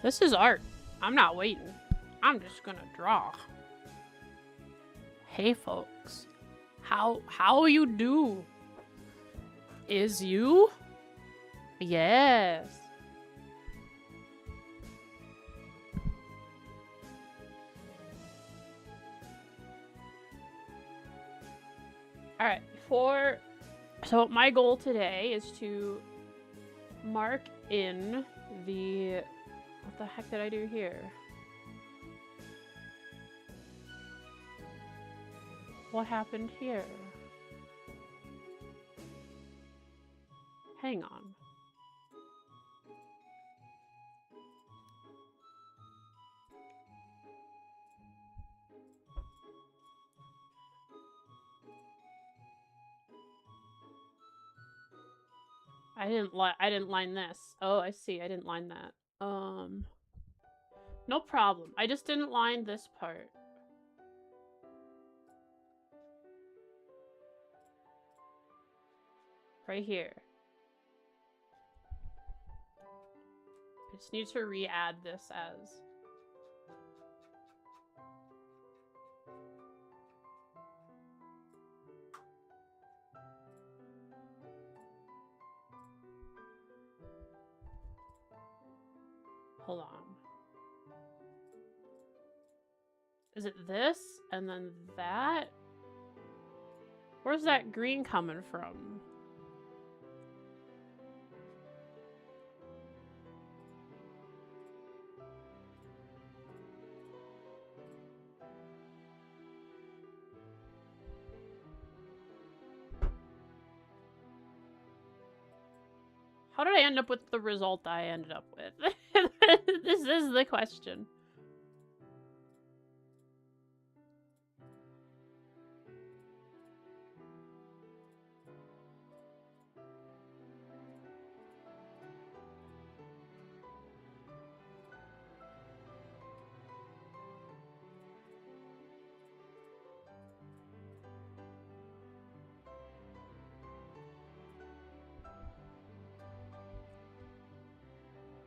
This is art. I'm not waiting. I'm just gonna draw. Hey folks. How you do? Is you? Yes. Alright, so my goal today is to mark in the... What the heck did I do here? What happened here? Hang on. I didn't line this. Oh, I see. I didn't line that. No problem. I just didn't line this part. Right here. I just need to re-add this as... Hold on. Is it this? And then that? Where's that green coming from? How did I end up with the result I ended up with? This is the question.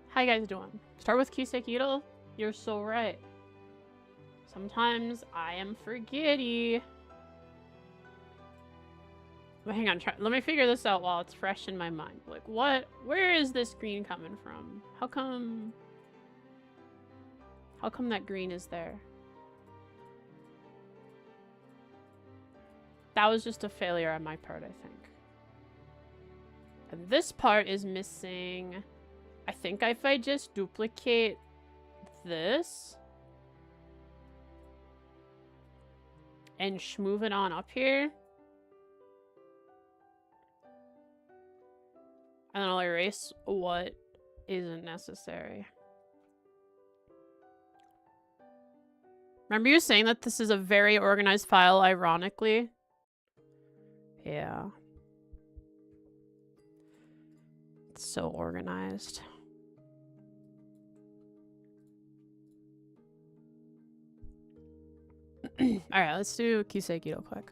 How you guys doing? Start with Kisekiro? You're so right. Sometimes I am forgetty. But hang on, let me figure this out while it's fresh in my mind. Like, what? Where is this green coming from? How come that green is there? That was just a failure on my part, I think. And this part is missing... I think if I just duplicate this and move it on up here, and then I'll erase what isn't necessary. Remember you saying that this is a very organized file, ironically? Yeah. It's so organized. Alright, let's do Kiseki real quick.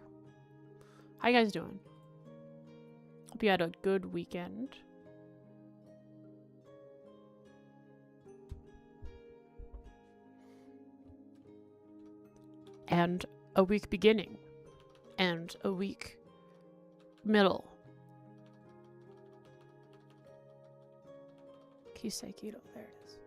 How you guys doing? Hope you had a good weekend. And a week beginning. And a week middle. Kiseki, there it is.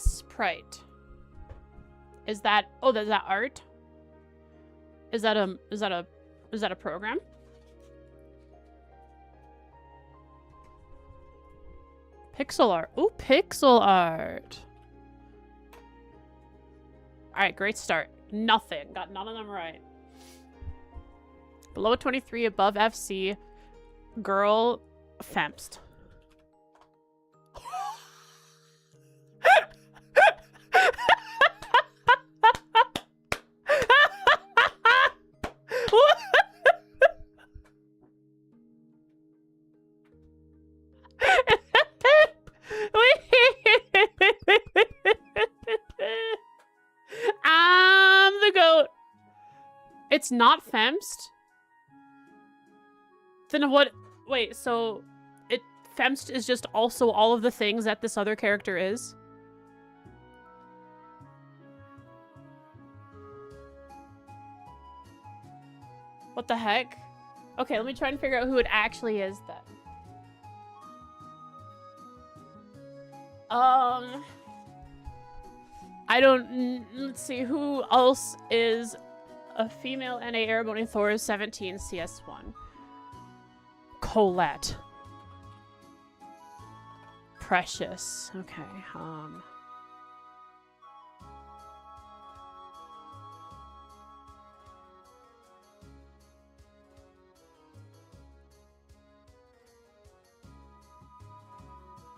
Sprite. Is that... Oh, is that art? Is that a program? Pixel art. Ooh, pixel art. Alright, great start. Nothing. Got none of them right. Below 23, above FC. Girl, femst. It's not femst? Then what? Wait, so femst is just also all of the things that this other character is? What the heck? Okay, let me try and figure out who it actually is then. I don't... Let's see, who else is a female NA Airborne Thor 17 CS1? Colette. Precious. Okay,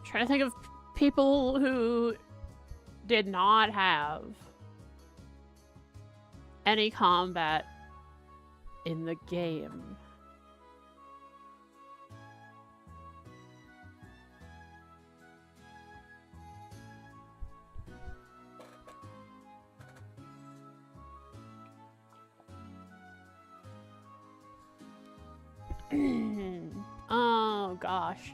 trying to think of people who did not have any combat in the game. Oh gosh.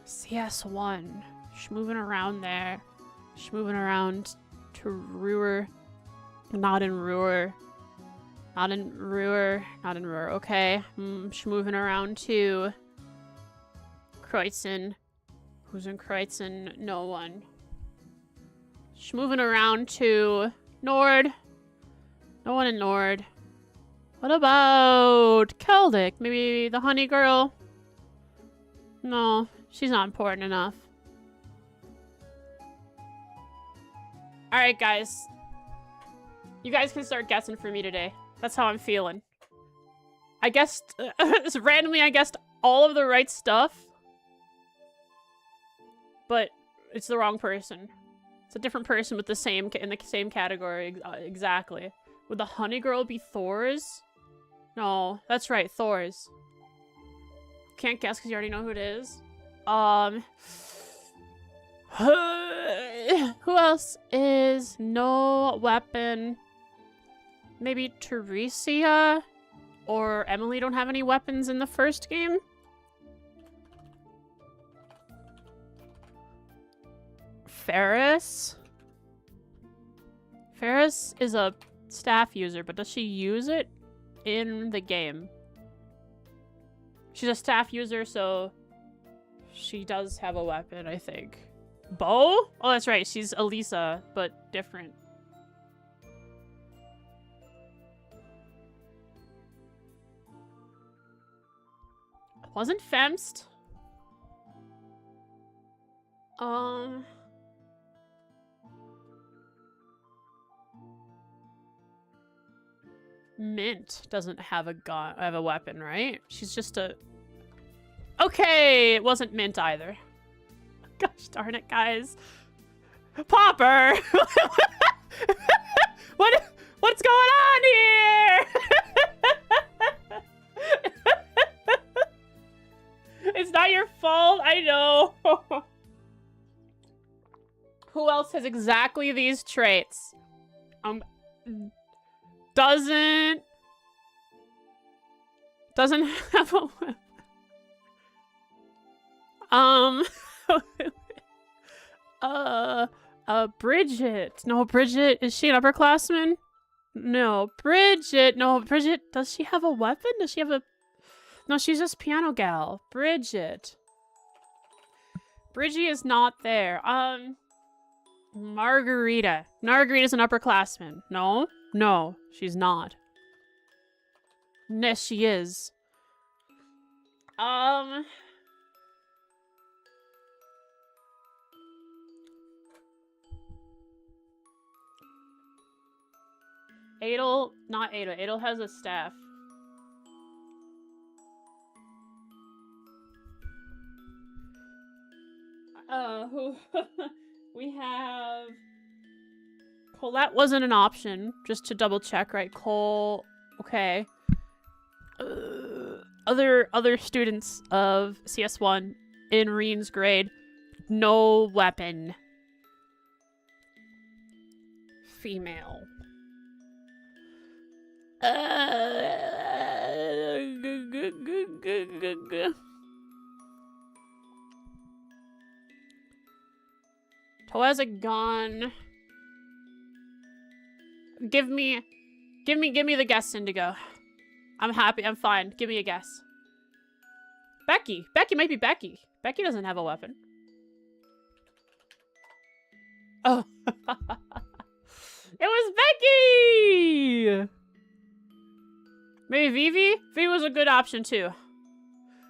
CS1. She's moving around there. She's moving around to Ruhr. Not in Ruhr. Not in Ruhr. Not in Ruhr. Okay. She's moving around to Kreutzen. Who's in Kreutzen? No one. She's moving around to Nord. No one in Nord. What about Keldic? Maybe the honey girl? No, she's not important enough. Alright, guys. You guys can start guessing for me today. That's how I'm feeling. I guessed... randomly, I guessed all of the right stuff. But it's the wrong person. It's a different person with the same... in the same category. Exactly. Would the honey girl be Thor's? No, that's right, Thor's. Can't guess because you already know who it is. Who else is no weapon? Maybe Teresia or Emily don't have any weapons in the first game? Ferris? Ferris is a staff user, but does she use it in the game? She's a staff user, so she does have a weapon, I think. Bo? Oh, that's right. She's Elisa, but different. Wasn't Femst? Mint doesn't have a gun, have a weapon, right? She's just a... Okay, it wasn't Mint either. Gosh darn it, guys. Popper! What's going on here? It's not your fault, I know. Who else has exactly these traits? Doesn't have a Bridget. No, Bridget, is she an upperclassman? No, Bridget. No, Bridget, does she have a weapon? Does she have a... No, she's just piano gal. Bridget. Bridgie is not there. Margarita. Margarita's an upperclassman. No? No, she's not. Yes, she is. Adel, not Adel. Adel has a staff. Who we have... Colette wasn't an option, just to double check, right? Cole, okay. Other students of CS1 in Reen's grade, no weapon. Female. Toe has a gun. Give me the guess, Indigo. I'm happy. I'm fine. Give me a guess. Becky. Becky might be Becky. Becky doesn't have a weapon. Oh. It was Becky! Maybe Vivi? Vivi was a good option too.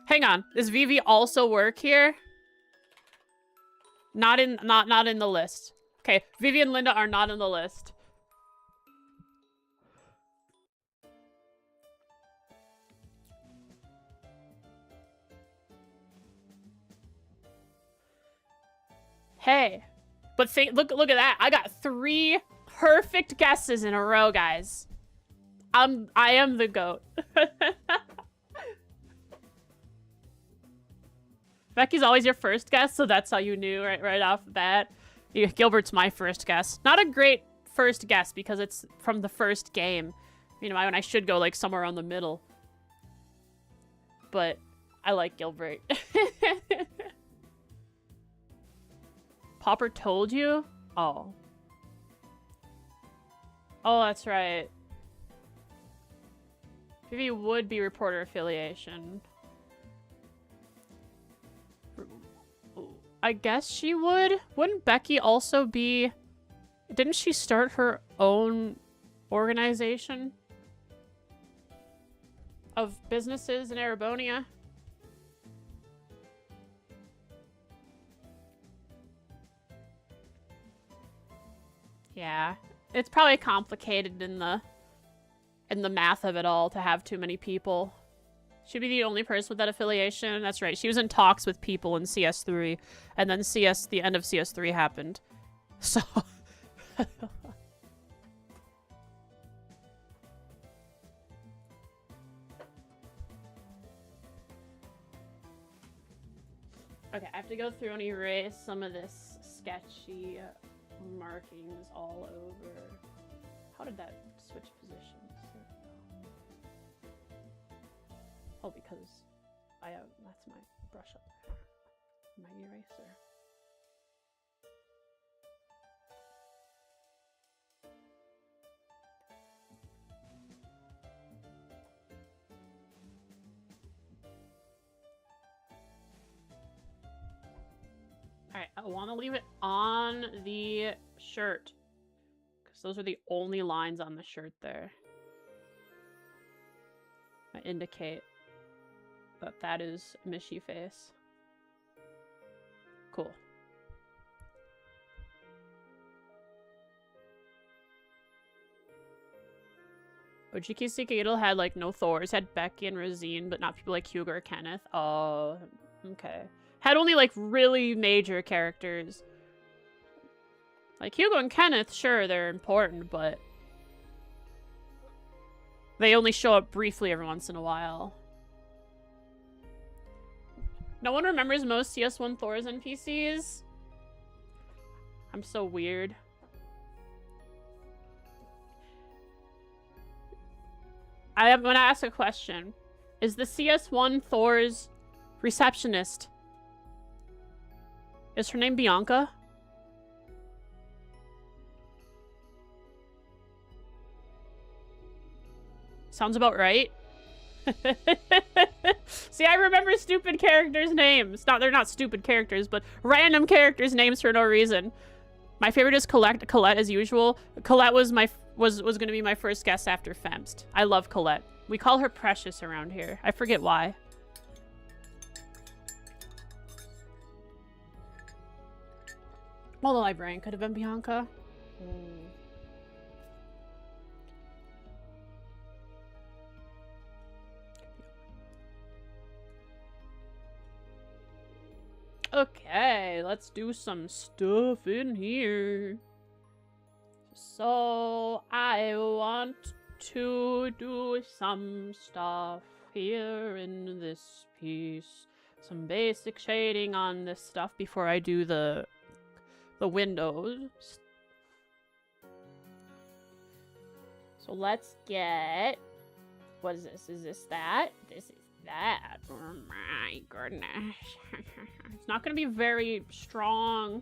Hang on. Does Vivi also work here? Not in the list. Okay, Vivi and Linda are not in the list. Hey, but look at that. I got 3 perfect guesses in a row, guys. I am the GOAT. Becky's always your first guess, so that's how you knew right off the bat. Gilbert's my first guess. Not a great first guess because it's from the first game. You know, when I should go like somewhere around the middle. But I like Gilbert. Popper told you? Oh. Oh, that's right. Vivi would be reporter affiliation. I guess she would. Wouldn't Becky also be... Didn't she start her own organization of businesses in Arabonia? Yeah. It's probably complicated in the math of it all to have too many people. She'd be the only person with that affiliation. That's right. She was in talks with people in CS3, and then the end of CS3 happened. So... Okay, I have to go through and erase some of this sketchy markings all over. How did that switch positions? Oh, because I have, that's my brush up there. My eraser. Alright, I want to leave it on the shirt. Because those are the only lines on the shirt there. I indicate that is Mishy face. Cool. Ojiki Sekiro had like no Thors, had Becky and Rosine, but not people like Hugo or Kenneth. Oh, okay. Had only like really major characters. Like Hugo and Kenneth, sure, they're important, but they only show up briefly every once in a while. No one remembers most CS1 Thor's NPCs. I'm so weird. I'm gonna ask a question. Is the CS1 Thor's receptionist, is her name Bianca? Sounds about right. See, I remember stupid characters' names. They're not stupid characters, but random characters' names for no reason. My favorite is Colette as usual. Colette was gonna be my first guess after Femst. I love Colette. We call her Precious around here. I forget why. Well, the librarian could have been Bianca. Okay, let's do some stuff in here. So, I want to do some stuff here in this piece. Some basic shading on this stuff before I do the windows. So So let's get... What is this? Is this that? This is that. Oh my goodness. It's not going to be very strong.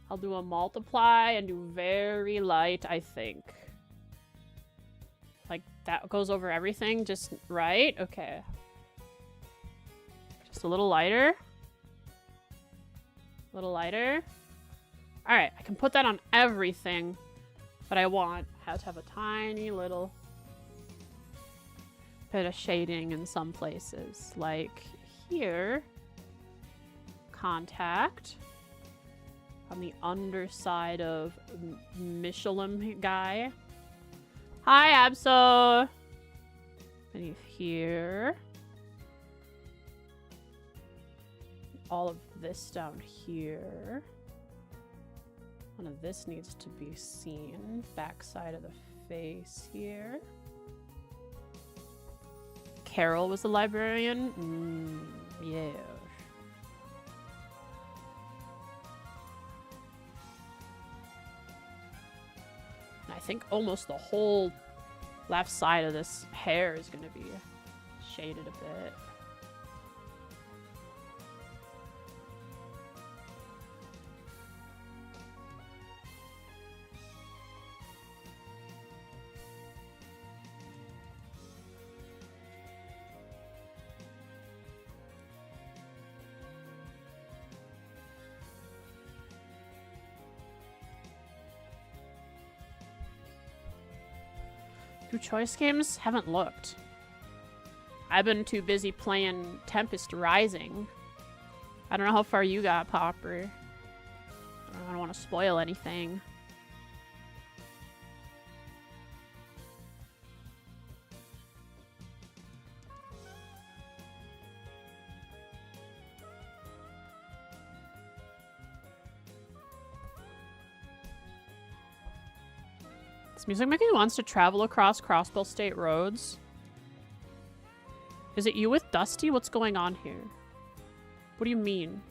I'll do a multiply and do very light, I think. Like, that goes over everything, just right? Okay. Just a little lighter. A little lighter. Alright, I can put that on everything. But I have to have a tiny little bit of shading in some places. Like here. Contact. On the underside of Michelin guy. Hi, Absol! Beneath here. All of this down here. None of this needs to be seen. Backside of the face here. Carol was the librarian? Yeah. I think almost the whole left side of this hair is going to be shaded a bit. Do choice games? Haven't looked. I've been too busy playing Tempest Rising. I don't know how far you got, Popper. I don't want to spoil anything. This music maker wants to travel across Crossbow State roads. Is it you with Dusty? What's going on here? What do you mean?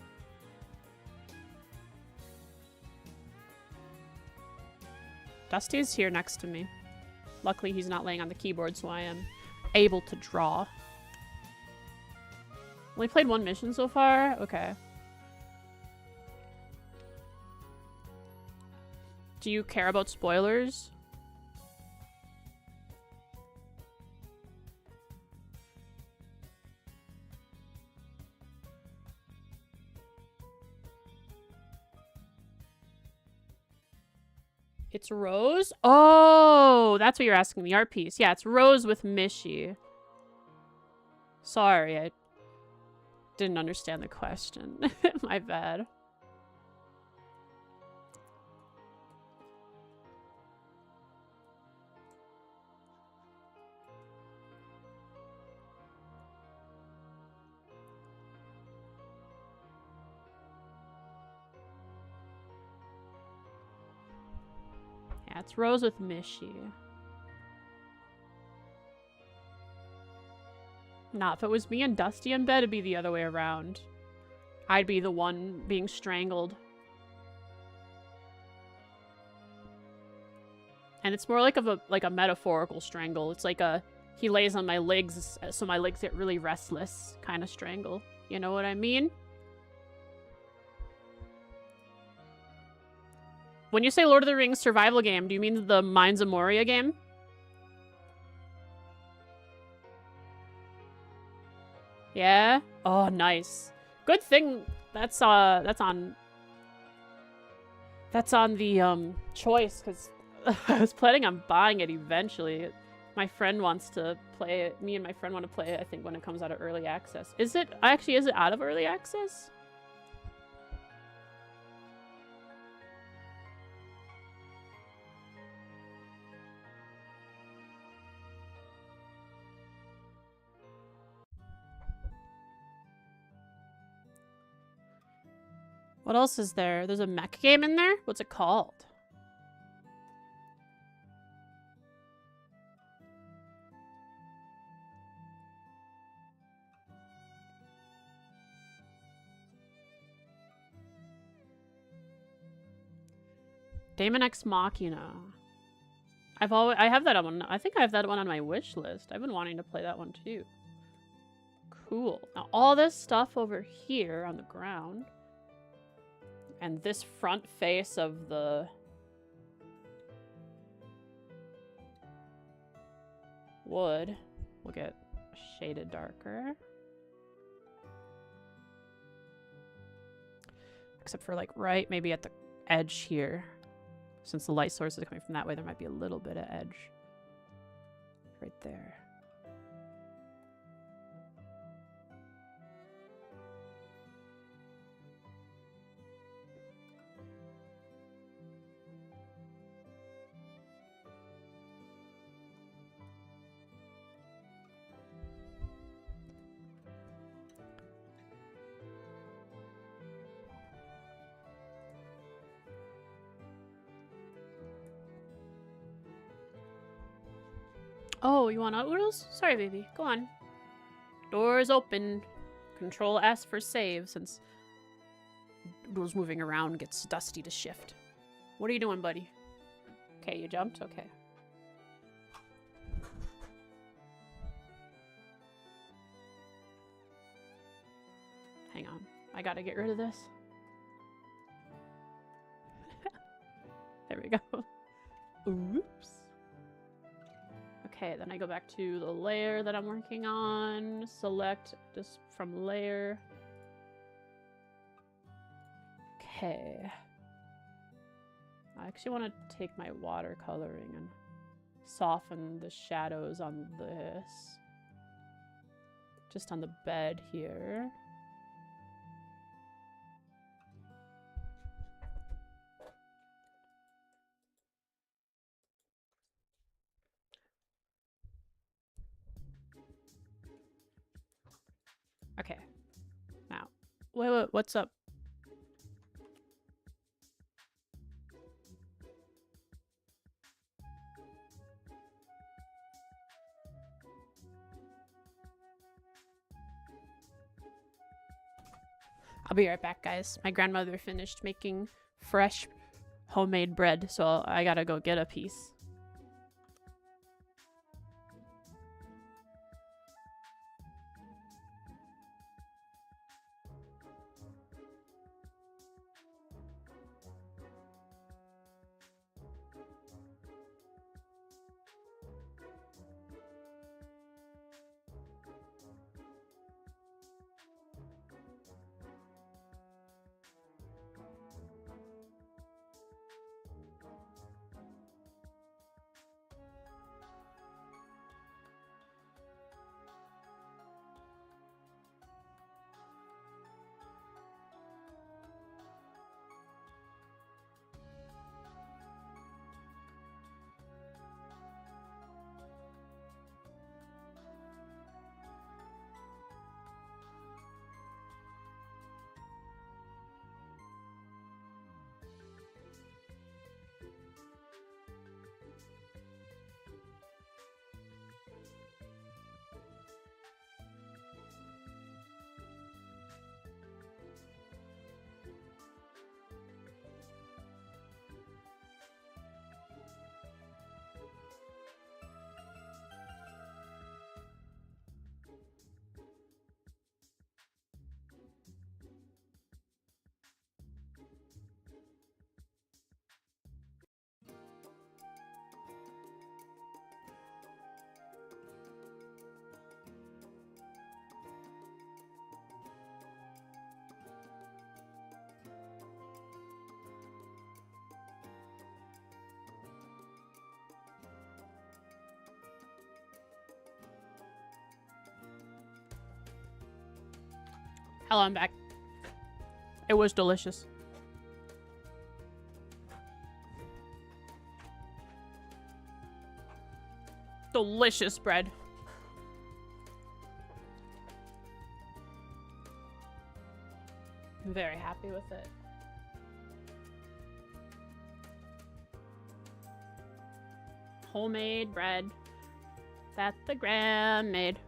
Dusty is here next to me. Luckily, he's not laying on the keyboard, so I am able to draw. Only played one mission so far? Okay. Do you care about spoilers? It's Rose? Oh, that's what you're asking, the art piece. Yeah, it's Rose with Mishi. Sorry, I didn't understand the question. My bad. Yeah, it's Rose with Mishi. Nah, if it was me and Dusty in bed, it'd be the other way around. I'd be the one being strangled. And it's more like a metaphorical strangle. It's like he lays on my legs, so my legs get really restless kind of strangle. You know what I mean? When you say Lord of the Rings survival game, do you mean the Mines of Moria game? Yeah? Oh, nice. Good thing that's on the choice, because I was planning on buying it eventually. My friend wants to play it. Me and my friend want to play it, I think, when it comes out of early access. Is it out of early access? What else is there? There's a mech game in there? What's it called? Daemon X Machina. I have that one. I think I have that one on my wish list. I've been wanting to play that one too. Cool. Now all this stuff over here on the ground, and this front face of the wood will get shaded darker. Except for like right maybe at the edge here. Since the light source is coming from that way, there might be a little bit of edge right there. Oh, you want oodles? Sorry, baby. Go on. Doors open. Control S for save, since oodles moving around gets dusty to shift. What are you doing, buddy? Okay, you jumped? Okay. Hang on. I gotta get rid of this. There we go. Oops. Okay, then I go back to the layer that I'm working on. Select just from layer. Okay. I actually want to take my watercoloring and soften the shadows on this. Just on the bed here. Okay. Now, wait, what's up? I'll be right back, guys. My grandmother finished making fresh homemade bread, so I gotta go get a piece. Hello, I'm back. It was delicious. Delicious bread. I'm very happy with it. Homemade bread that the Gram made.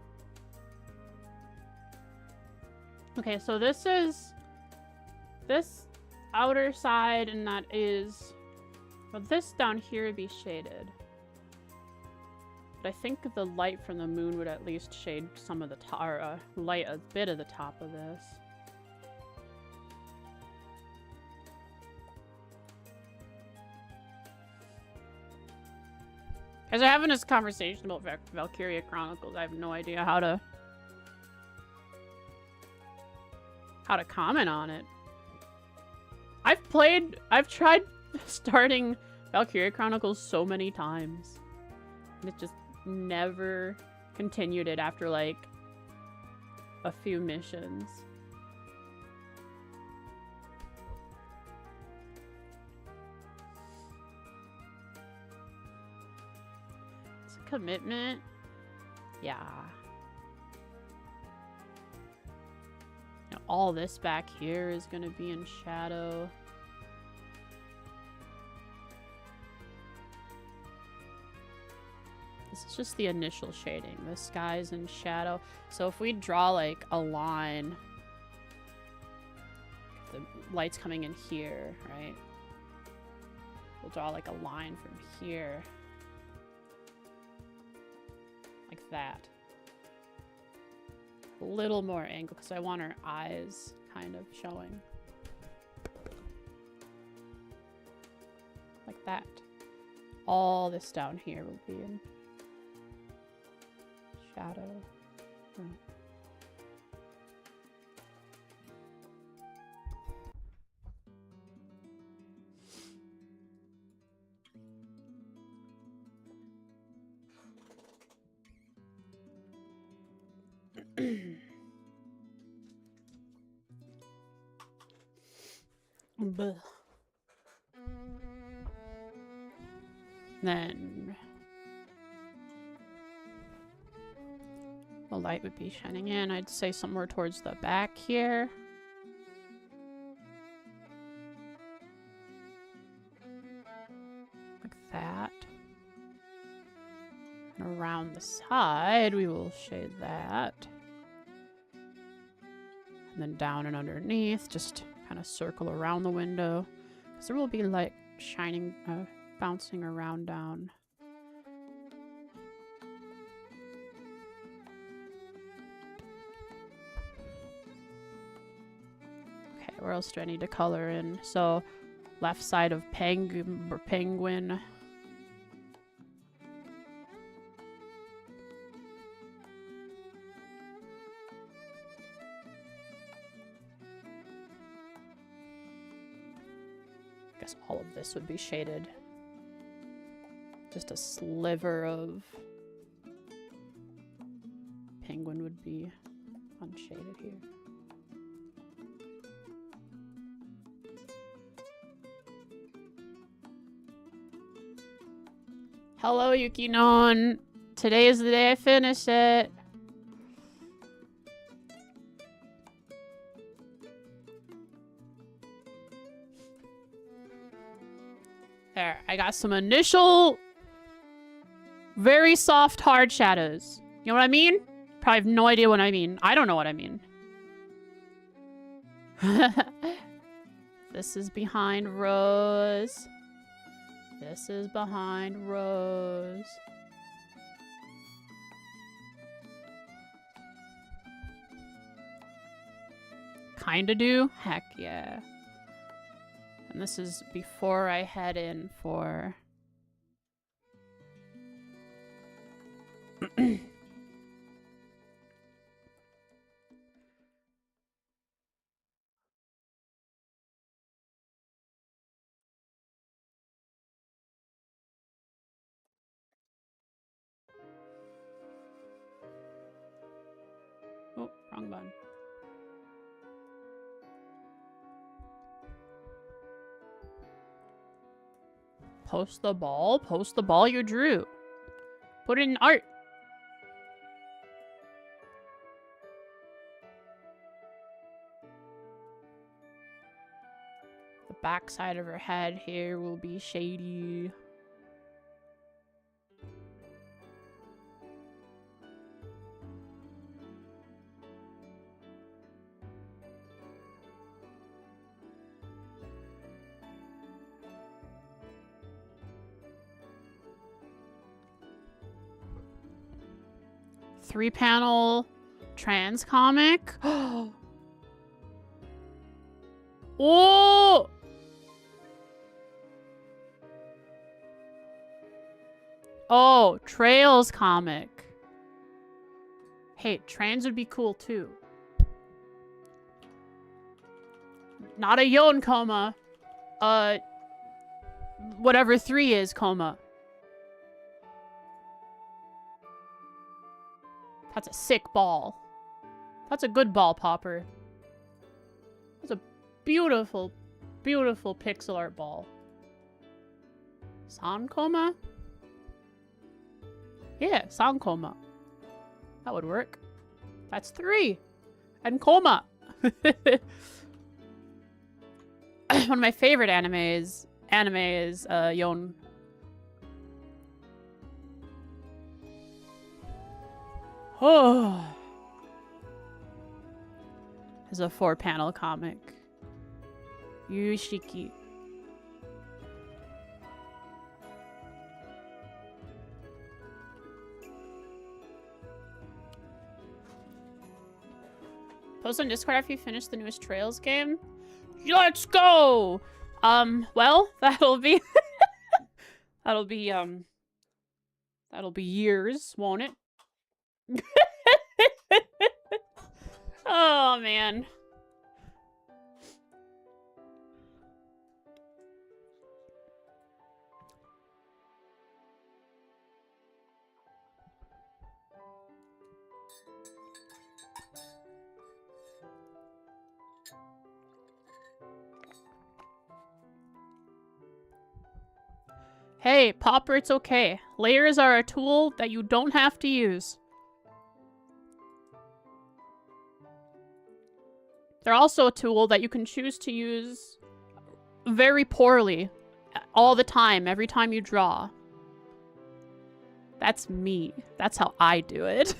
Okay, so this is this outer side, and that is, well, this down here would be shaded. But I think the light from the moon would at least shade some of the top, or light a bit of the top of this. As we're having this conversation about Valkyria Chronicles, I have no idea how to comment on it. I've tried starting Valkyria Chronicles so many times. And it just never continued it after, like, a few missions. It's a commitment. Yeah. Now, all this back here is gonna be in shadow. This is just the initial shading. The sky's in shadow. So if we draw like a line, the light's coming in here, right? We'll draw like a line from here. Like that. A little more angle because I want our eyes kind of showing. Like that. All this down here will be in shadow. Bleh. Then the light would be shining in. I'd say somewhere towards the back here. Like that. And around the side, we will shade that. And then down and underneath, just kind of circle around the window. Because there will be light shining, bouncing around down. Okay, where else do I need to color in? So, left side of penguin. I guess all of this would be shaded. Just a sliver of penguin would be unshaded here. Hello, Yukinon. Today is the day I finish it. There, I got some initial, very soft, hard shadows. You know what I mean? Probably have no idea what I mean. I don't know what I mean. This is behind Rose. This is behind Rose. Kinda do? Heck yeah. And this is before I head in for... Oh, wrong button. Post the ball? Post the ball you drew. Put it in art. The back side of her head here will be shady. 3-panel trans comic. Oh! Oh, Trails comic. Hey, trans would be cool too. Not a Yon coma. Whatever 3 is coma. That's a sick ball. That's a good ball popper. That's a beautiful, beautiful pixel art ball. Sound coma? Yeah, sound coma. That would work. That's 3. And coma. One of my favorite animes is Yon. Oh. There's a 4-panel comic. Yushiki. Post on Discord after you finish the newest Trails game. Let's go! Well, that'll be that'll be years, won't it? Oh man. Hey, Popper, it's okay. Layers are a tool that you don't have to use. They're also a tool that you can choose to use very poorly all the time, every time you draw. That's me. That's how I do it.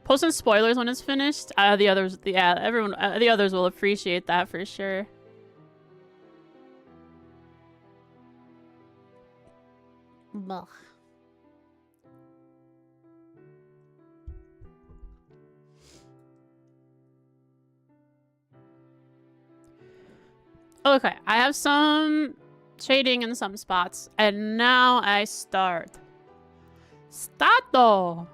Post some spoilers when it's finished. The others, yeah, everyone, the others will appreciate that for sure. Ugh. Okay, I have some shading in some spots, and now I start. Stato!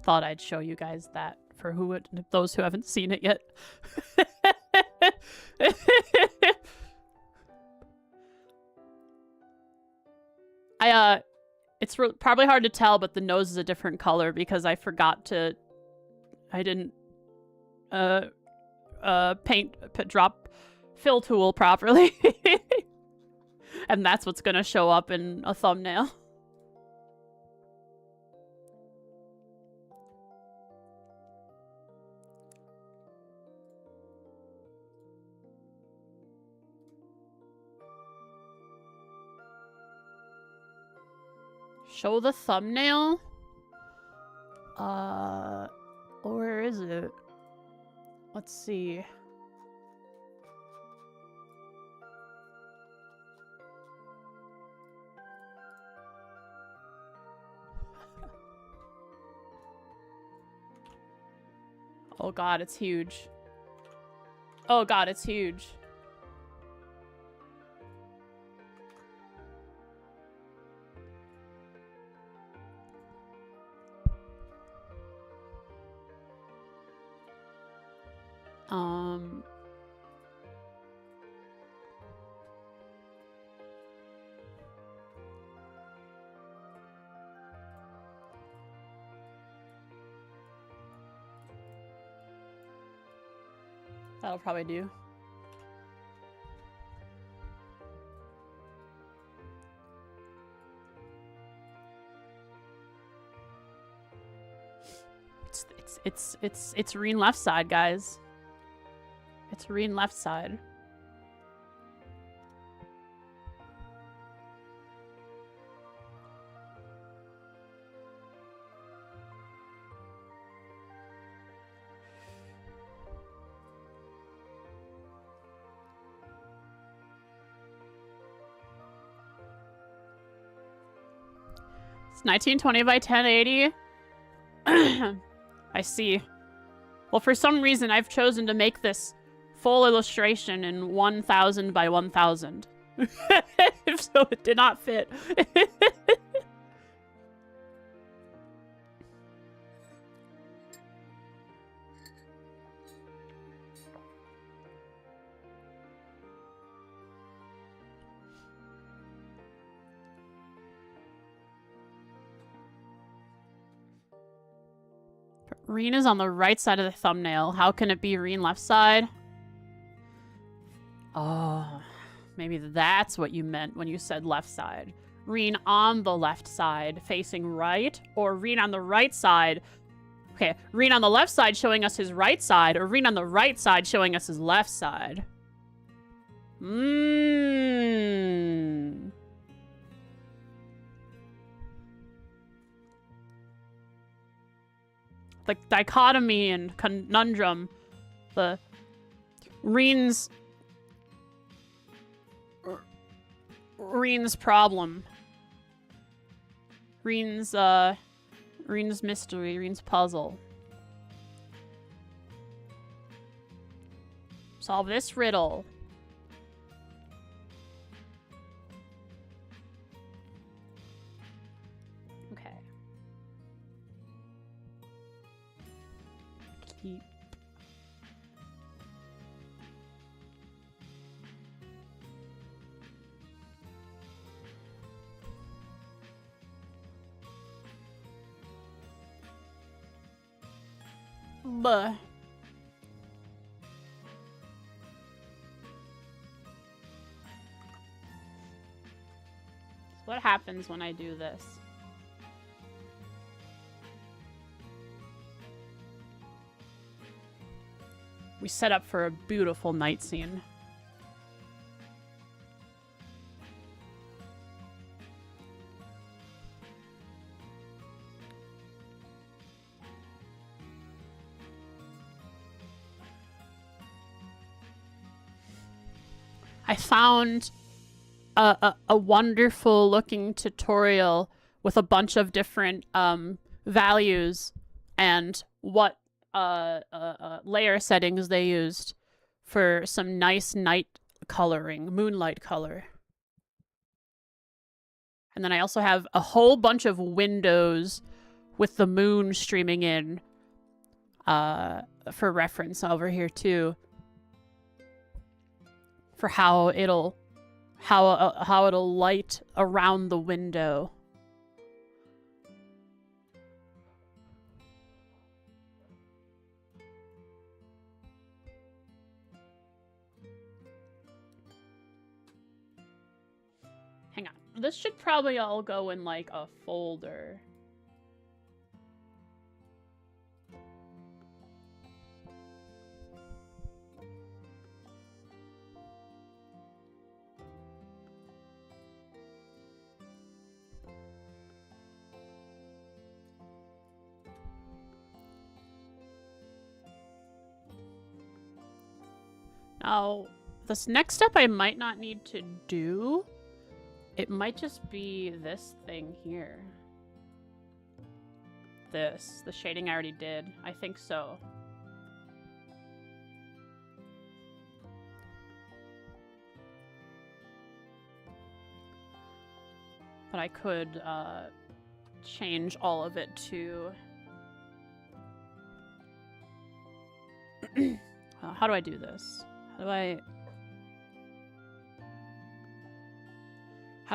Thought I'd show you guys that for those who haven't seen it yet. It's probably hard to tell, but the nose is a different color because I didn't drop fill tool properly. And that's what's gonna show up in a thumbnail. Show the thumbnail? Where is it? Let's see. Oh god, it's huge. Oh god, it's huge. That'll probably do. It's Reen left side, guys. It's Reen left side. It's 1920 by 1080. I see. Well, for some reason, I've chosen to make this full illustration in 1000 by 1000. So it did not fit. Reen is on the right side of the thumbnail. How can it be Reen left side? Oh, maybe that's what you meant when you said left side. Reen on the left side facing right, or Reen on the right side. Okay, Reen on the left side showing us his right side, or Reen on the right side showing us his left side. The dichotomy and conundrum. The Reen's problem. Reen's mystery, Reen's puzzle. Solve this riddle. Okay. Keep. Buh. What happens when I do this? We set up for a beautiful night scene. I found a wonderful looking tutorial with a bunch of different values and what layer settings they used for some nice night coloring, moonlight color. And then I also have a whole bunch of windows with the moon streaming in for reference over here too. For how it'll light around the window. Hang on. This should probably all go in like a folder. Now, this next step I might not need to do. It might just be this thing here. This. The shading I already did. I think so. But I could change all of it to... How do I do this? How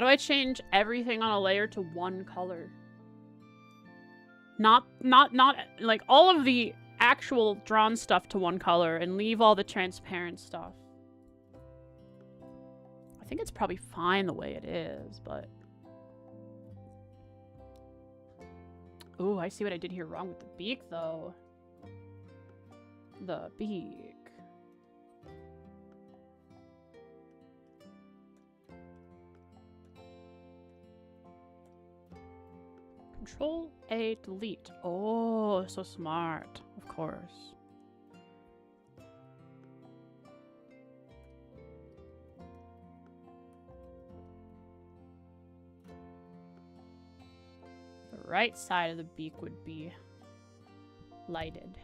do I change everything on a layer to one color? Not like all of the actual drawn stuff to one color and leave all the transparent stuff. I think it's probably fine the way it is, but... Ooh, I see what I did here wrong with the beak, though. The beak. Control A, delete. Oh, so smart. Of course. The right side of the beak would be lighted.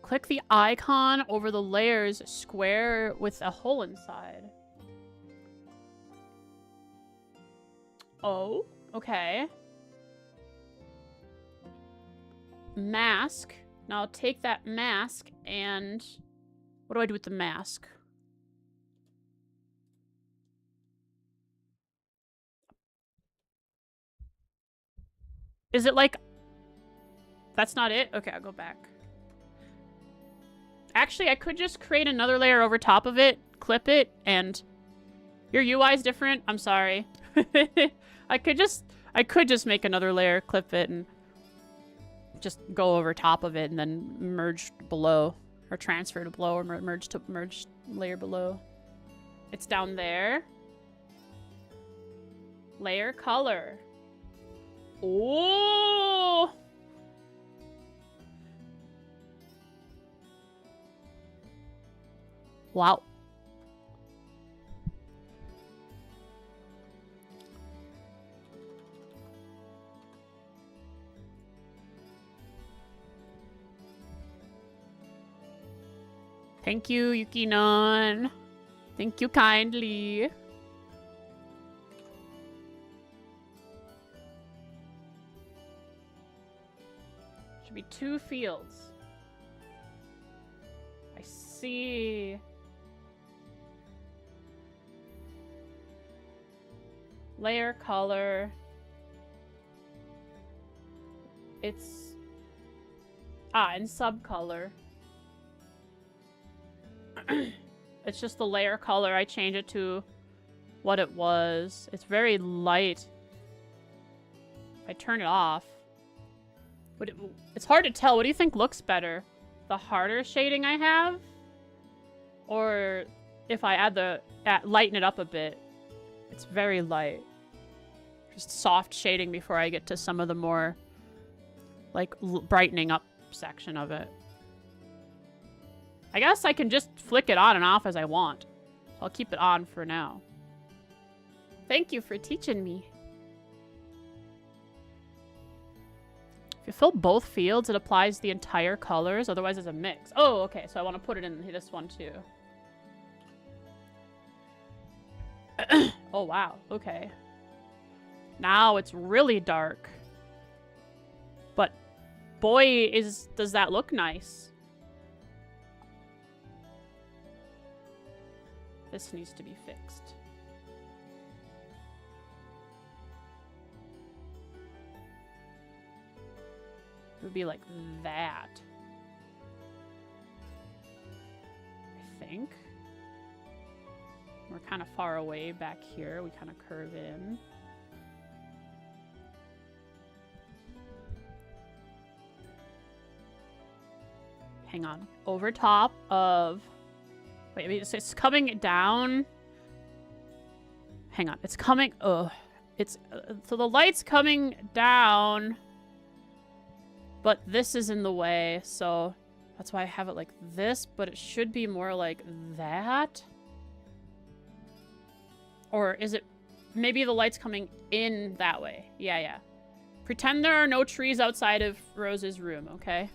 Click the icon over the layers square with a hole inside. Oh, okay. Mask. Now take that mask and... What do I do with the mask? Is it like... That's not it? Okay, I'll go back. Actually, I could just create another layer over top of it, clip it, and... Your UI is different? I'm sorry. I could just make another layer, clip it, and just go over top of it and then merge below. Or transfer to below, or merge layer below. It's down there. Layer color. Oh! Wow. Thank you, Yukinon. Thank you kindly. Should be 2 fields. I see. Layer color. It's... and subcolor. It's just the layer color. I change it to what it was. It's very light. If I turn it off... It's hard to tell. What do you think looks better? The harder shading I have? Or if I lighten it up a bit? It's very light. Just soft shading before I get to some of the more, like, brightening up section of it. I guess I can just flick it on and off as I want. So I'll keep it on for now. Thank you for teaching me. If you fill both fields, it applies the entire colors. Otherwise, it's a mix. Oh, okay. So I want to put it in this one, too. Oh, wow. Okay. Now it's really dark. But, boy, does that look nice. This needs to be fixed. It would be like that. I think. We're kind of far away back here. We kind of curve in. Hang on. Over top of... Wait, it's coming down. Hang on. It's coming... It's... so the light's coming down. But this is in the way, so... That's why I have it like this, but it should be more like that. Or is it... Maybe the light's coming in that way. Yeah, yeah. Pretend there are no trees outside of Rose's room, okay?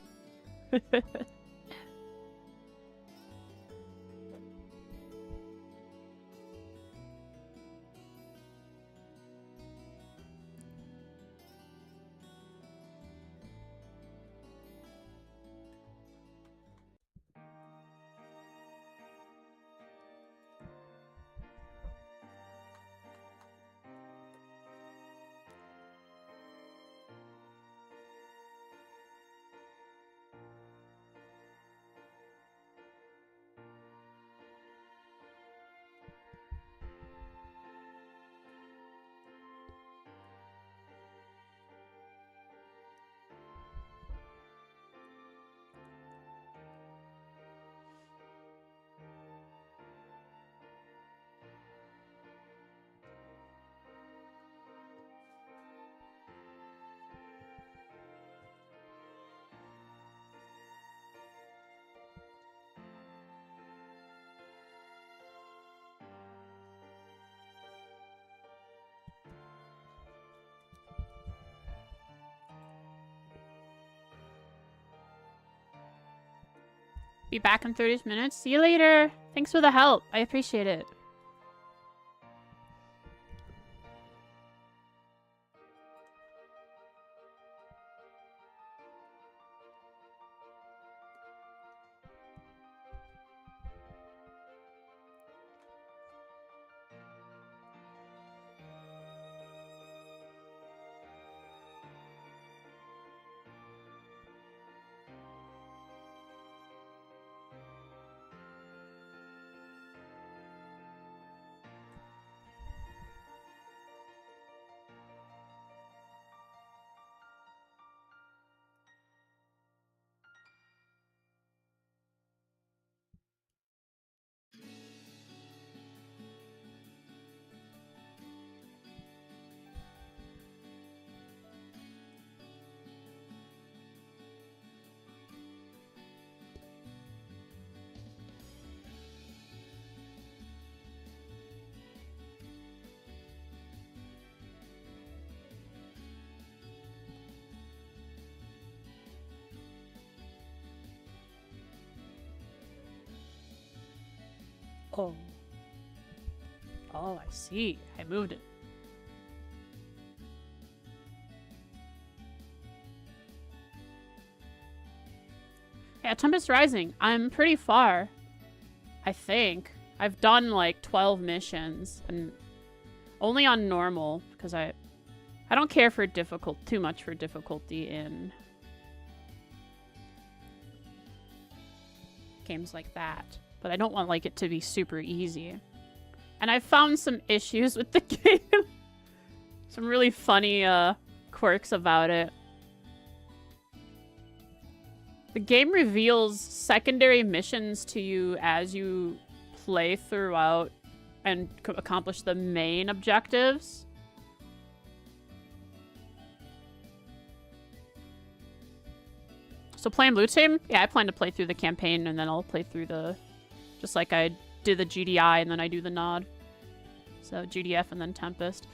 Be back in 30 minutes. See you later. Thanks for the help. I appreciate it. Oh. Oh, I see. I moved it. Yeah, Tempest Rising. I'm pretty far. I think. I've done like 12 missions and only on normal because I don't care for too much for difficulty in games like that. But I don't want like it to be super easy. And I've found some issues with the game. Some really funny quirks about it. The game reveals secondary missions to you as you play throughout and accomplish the main objectives. So playing Blue Team? Yeah, I plan to play through the campaign and then I'll play through the... Just like I did the GDI and then I do the nod. So GDF and then Tempest.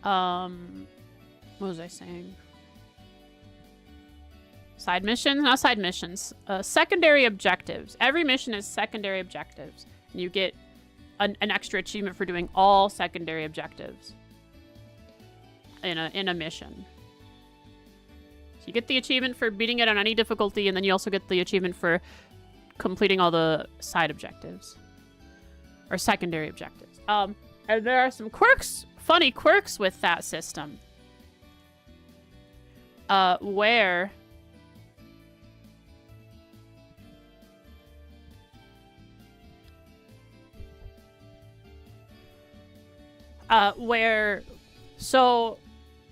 What was I saying? Side missions? Not side missions. Secondary objectives. Every mission is secondary objectives. And you get an extra achievement for doing all secondary objectives in a mission. So you get the achievement for beating it on any difficulty, and then you also get the achievement for completing all the side objectives. Or secondary objectives. And there are some quirks, funny quirks with that system. Where so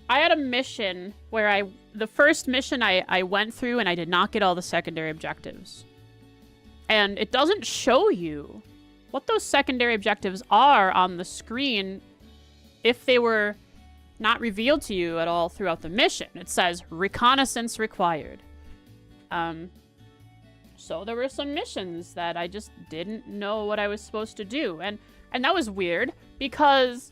I had a mission where the first mission I went through and I did not get all the secondary objectives. And it doesn't show you what those secondary objectives are on the screen if they were not revealed to you at all throughout the mission. It says reconnaissance required. So there were some missions that I just didn't know what I was supposed to do. And that was weird because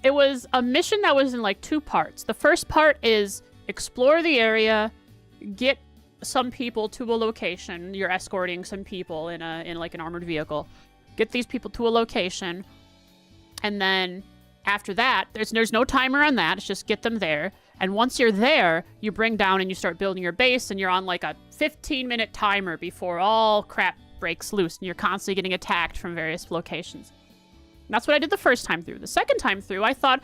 it was a mission that was in like two parts. The first part is explore the area, get some people to a location. You're escorting some people in like an armored vehicle. Get these people to a location. And then after that, there's no timer on that. It's just get them there. And once you're there, you bring down and you start building your base, and you're on like a 15-minute timer before all crap breaks loose, and you're constantly getting attacked from various locations. And that's what I did the first time through. The second time through, I thought,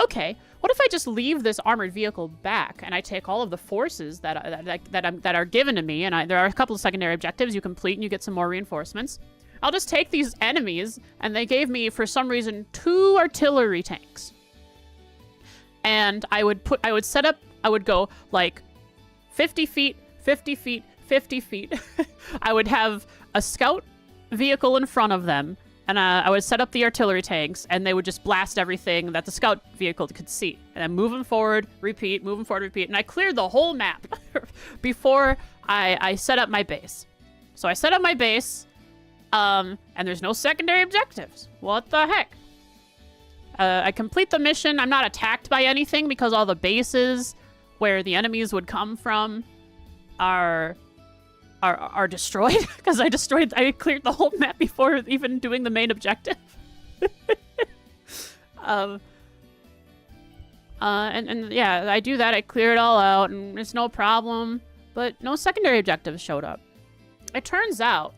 okay, what if I just leave this armored vehicle back and I take all of the forces that are given to me, and there are a couple of secondary objectives you complete and you get some more reinforcements. I'll just take these enemies, and they gave me, for some reason, 2 artillery tanks. And I would go like 50 feet, 50 feet, 50 feet. I would have a scout vehicle in front of them, and I would set up the artillery tanks, and they would just blast everything that the scout vehicle could see. And then move them forward, repeat, move them forward, repeat. And I cleared the whole map before I set up my base. So I set up my base, and there's no secondary objectives. What the heck? I complete the mission. I'm not attacked by anything because all the bases where the enemies would come from are destroyed because I cleared the whole map before even doing the main objective. And yeah, I do that. I clear it all out, and it's no problem. But no secondary objectives showed up. It turns out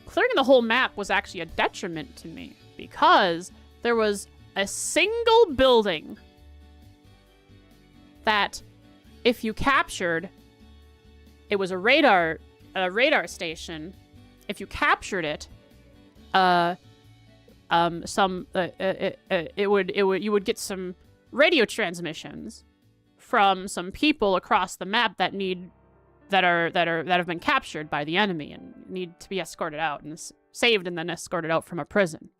clearing the whole map was actually a detriment to me because there was a single building that, if you captured, it was a radar station. If you captured it, you would get some radio transmissions from some people across the map that have been captured by the enemy and need to be escorted out and saved and then escorted out from a prison.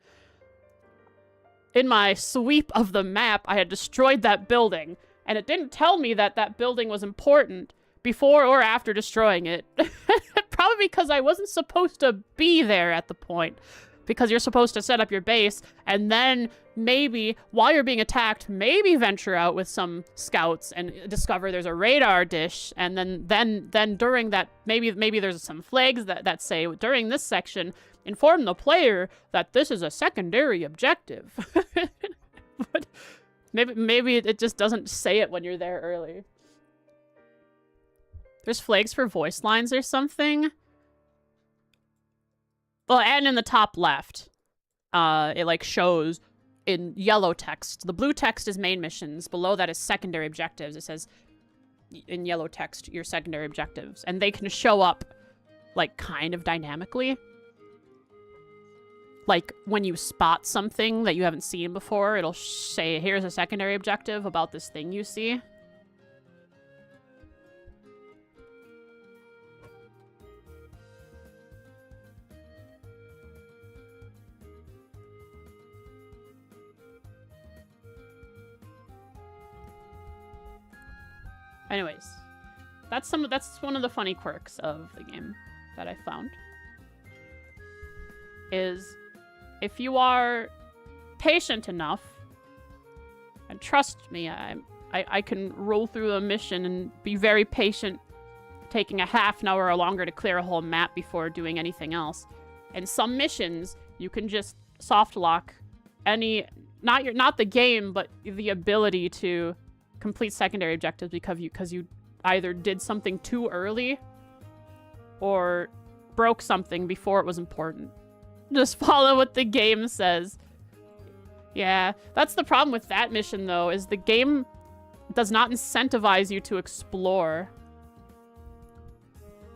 In my sweep of the map, I had destroyed that building, and it didn't tell me that that building was important before or after destroying it. Probably because I wasn't supposed to be there at the point. Because you're supposed to set up your base, and then maybe, while you're being attacked, maybe venture out with some scouts and discover there's a radar dish, and then during that, maybe there's some flags that say, during this section, inform the player that this is a secondary objective. But maybe it just doesn't say it when you're there early. There's flags for voice lines or something. Well, and in the top left, it like shows in yellow text. The blue text is main missions. Below that is secondary objectives. It says in yellow text your secondary objectives, and they can show up like kind of dynamically. Like when you spot something that you haven't seen before, it'll say, "Here's a secondary objective about this thing you see." Anyways, that's one of the funny quirks of the game that I found. Is if you are patient enough, and trust me, I can roll through a mission and be very patient, taking a half an hour or longer to clear a whole map before doing anything else. And some missions you can just soft lock not the game, but the ability to complete secondary objectives because you either did something too early or broke something before it was important. Just follow what the game says. Yeah, that's the problem with that mission, though, is the game does not incentivize you to explore.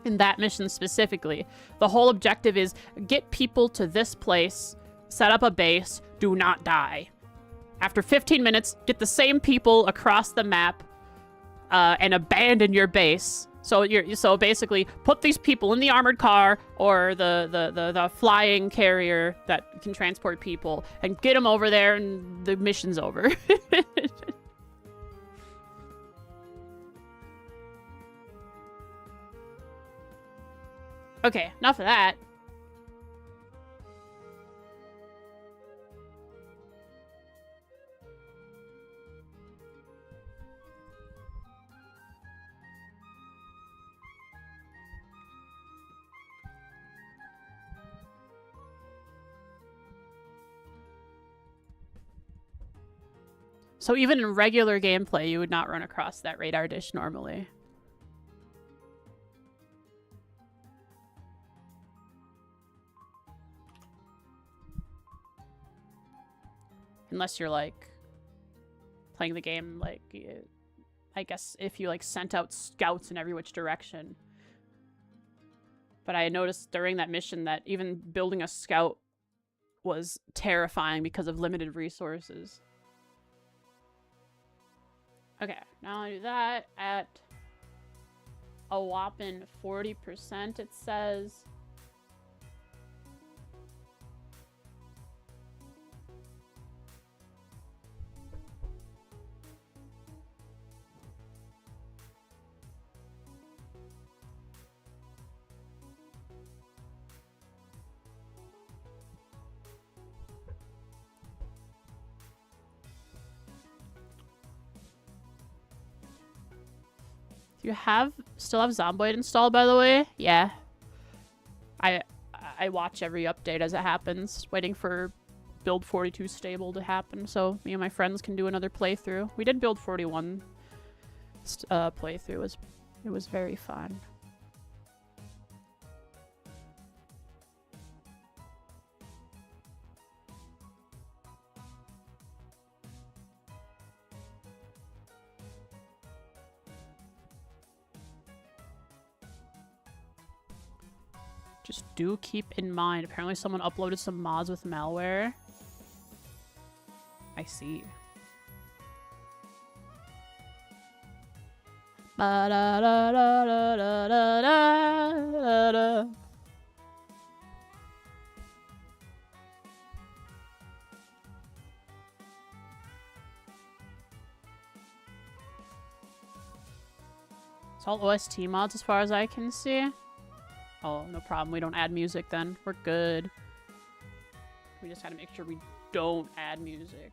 In that mission specifically, the whole objective is get people to this place, set up a base, do not die. After 15 minutes, get the same people across the map and abandon your base. So basically, put these people in the armored car or the flying carrier that can transport people and get them over there, and the mission's over. Okay, enough of that. So even in regular gameplay, you would not run across that radar dish normally. Unless you're, like, playing the game, like, I guess if you, like, sent out scouts in every which direction. But I noticed during that mission that even building a scout was terrifying because of limited resources. Okay, now I do that at a whopping 40%, it says. You still have Zomboid installed, by the way? Yeah. I watch every update as it happens, waiting for build 42 stable to happen, so me and my friends can do another playthrough. We did build 41 playthrough. It was very fun. Just do keep in mind, apparently someone uploaded some mods with malware. I see. Ba da da da da da da da. It's all OST mods as far as I can see. Oh, no problem. We don't add music then. We're good. We just gotta make sure we don't add music.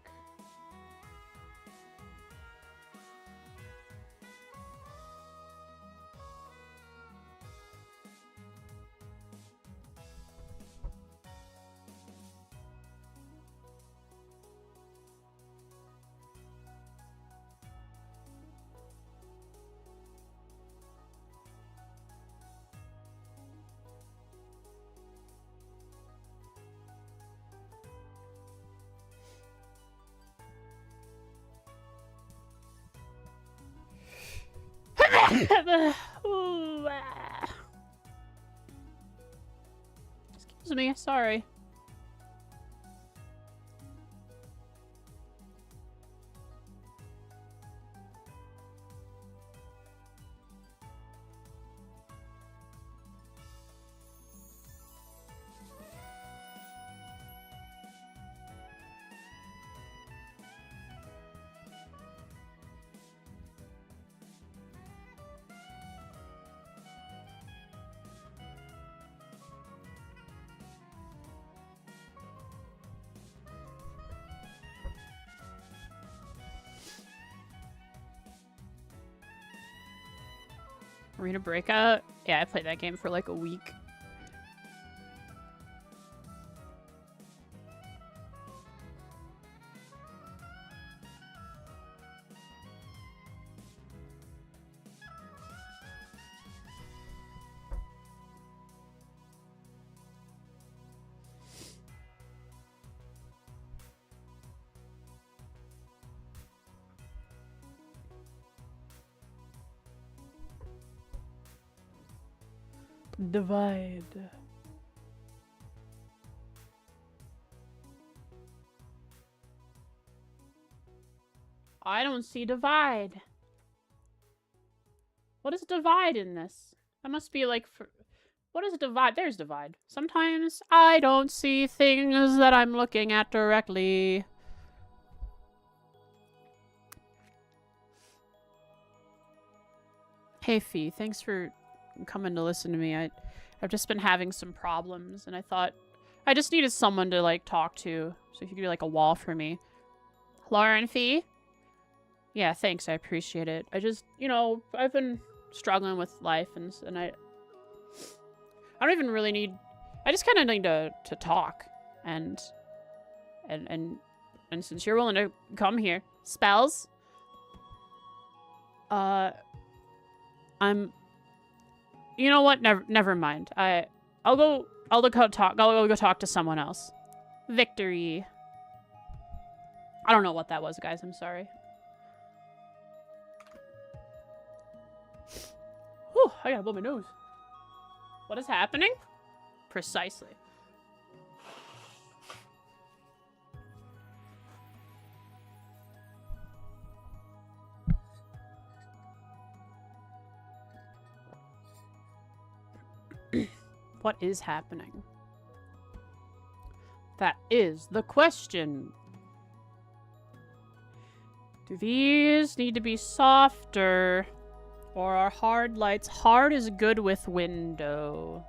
Ooh, ah. Excuse me, sorry. Arena Breakout? Yeah, I played that game for like a week. Divide. I don't see divide. What is divide in this? That must be like for... What is divide? There's divide. Sometimes I don't see things that I'm looking at directly. Hey Fee, thanks for coming to listen to me. I've just been having some problems, and I thought I just needed someone to like talk to. So if you could do like a wall for me. Lauren Fee? Yeah, thanks. I appreciate it. I just, you know, I've been struggling with life, and I don't even really need... I just kind of need to talk. And since you're willing to come here... Spells? I'm... You know what? Never mind. I'll go talk to someone else. Victory. I don't know what that was, guys. I'm sorry. Whew, I gotta blow my nose. What is happening? Precisely. What is happening? That is the question. Do these need to be softer? Or are hard lights? Hard is good with window.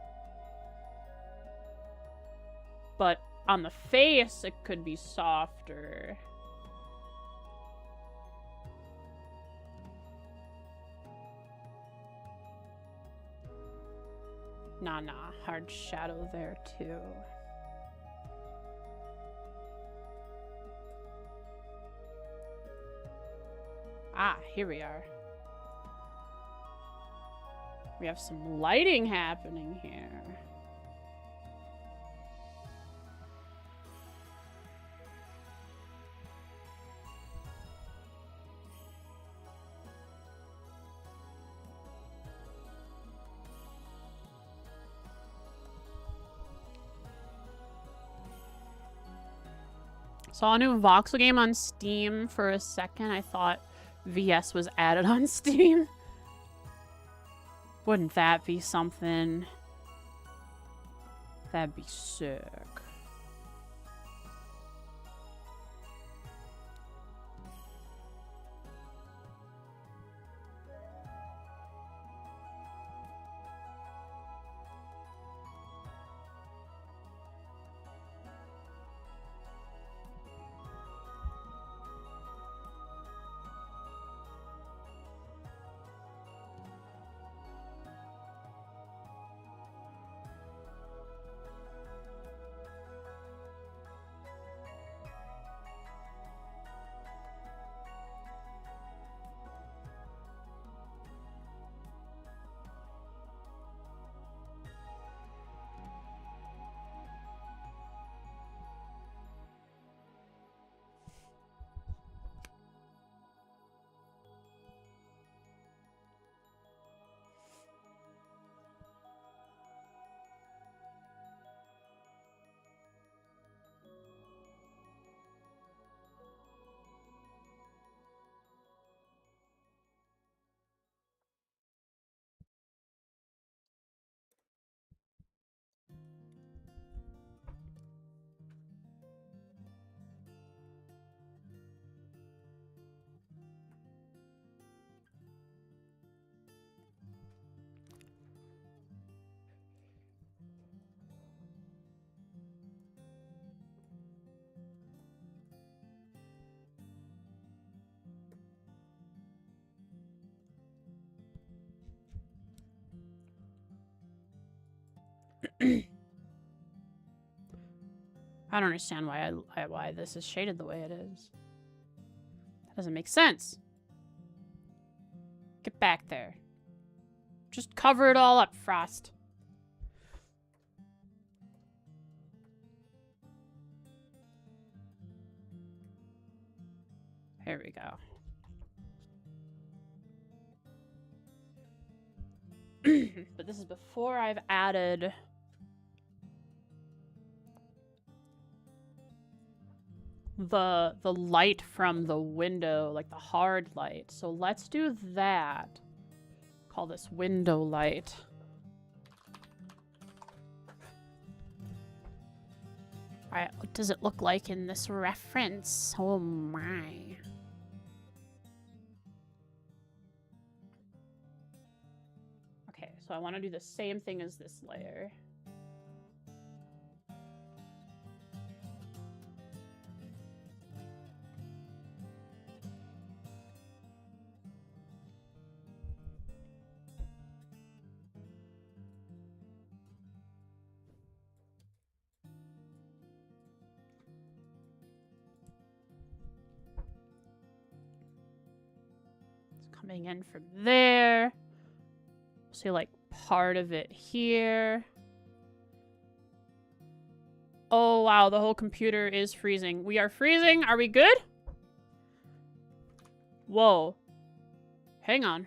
But on the face, it could be softer. Nah, hard shadow there too. Ah, here we are. We have some lighting happening here. Saw a new voxel game on Steam for a second. I thought VS was added on Steam. Wouldn't that be something? That'd be sick. I don't understand why this is shaded the way it is. That doesn't make sense. Get back there. Just cover it all up, Frost. There we go. But this is before I've added the light from the window, like the hard light. So let's do that. Call this window light. Alright, what does it look like in this reference? Oh my. Okay, so I want to do the same thing as this layer. Coming in from there. See, like, part of it here. Oh, wow, the whole computer is freezing. We are freezing. Are we good? Whoa. Hang on.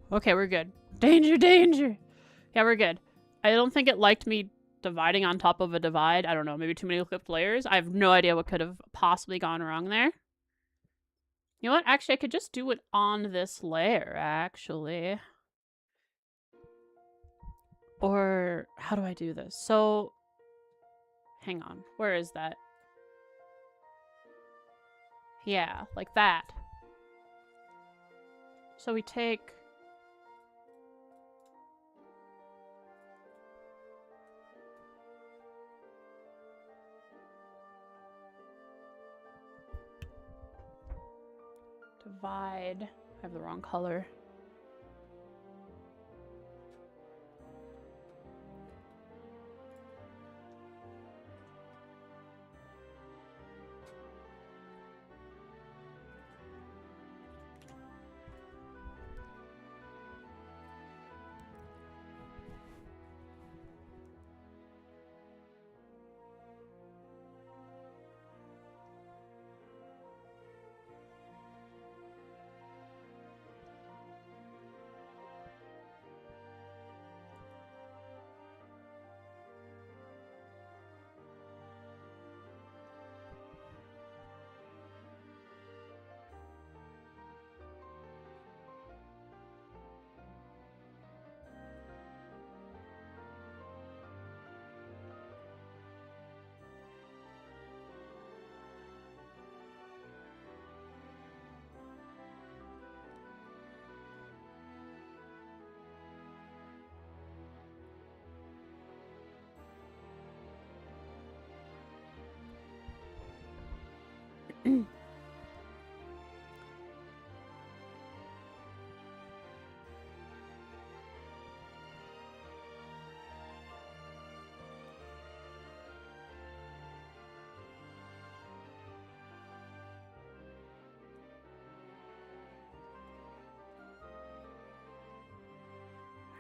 Okay, we're good. Danger, danger. Yeah, we're good. I don't think it liked me dividing on top of a divide. I don't know, maybe too many clipped layers. I have no idea what could have possibly gone wrong there. You know what? Actually, I could just do it on this layer, actually. Or how do I do this? So, hang on. Where is that? Yeah, like that. So we take... divide. I have the wrong color.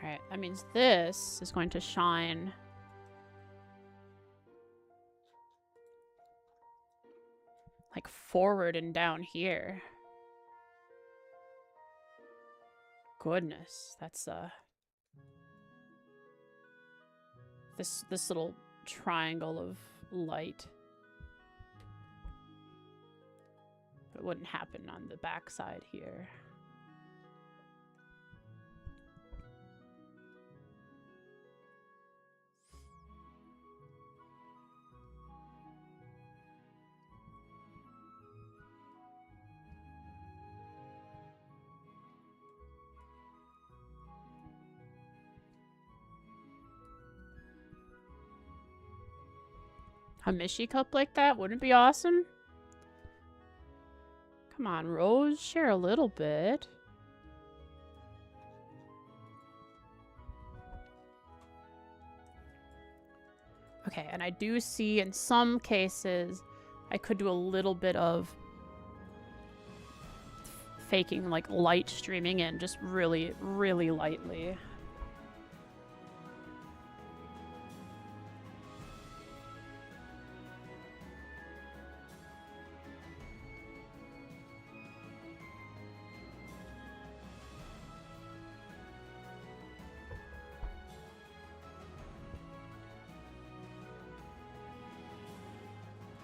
Alright, that means this is going to shine like forward and down here. Goodness, that's this little triangle of light. It wouldn't happen on the backside here. A Mishi cup like that wouldn't be awesome? Come on, Rose, share a little bit. Okay, and I do see in some cases I could do a little bit of faking like light streaming in, just really, really lightly.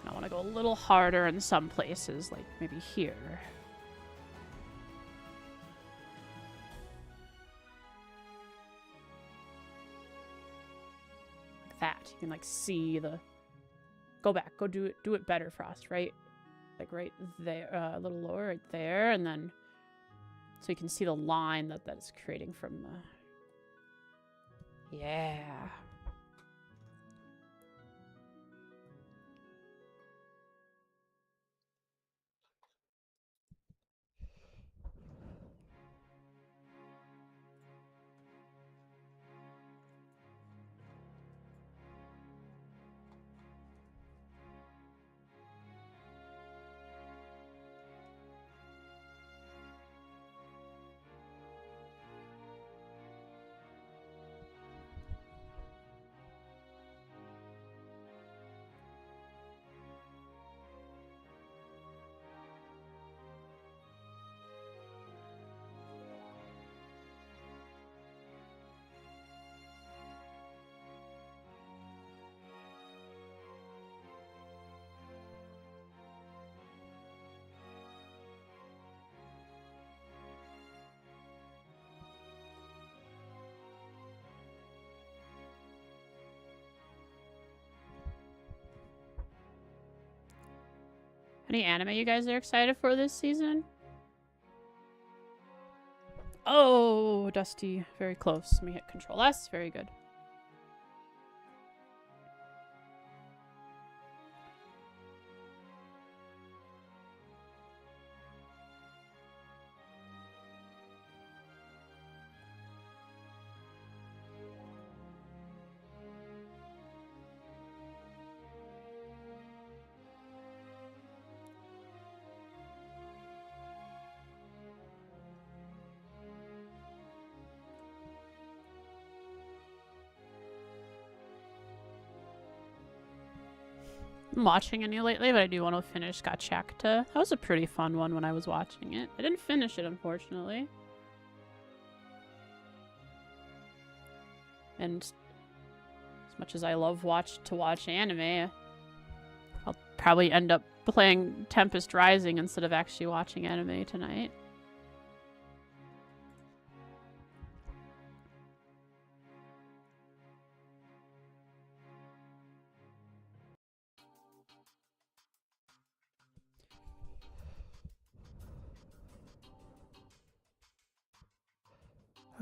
I want to go a little harder in some places, like maybe here. Like that. You can like see the... Go back. Go do it better, Frost. Right? Like right there. A little lower right there. And then... So you can see the line that is creating from the... Yeah. Any anime you guys are excited for this season? Oh, Dusty. Very close. Let me hit Control S. Very good. I'm watching any lately, but I do want to finish Gachakta. That was a pretty fun one when I was watching it. I didn't finish it, unfortunately. And as much as I love to watch anime, I'll probably end up playing Tempest Rising instead of actually watching anime tonight.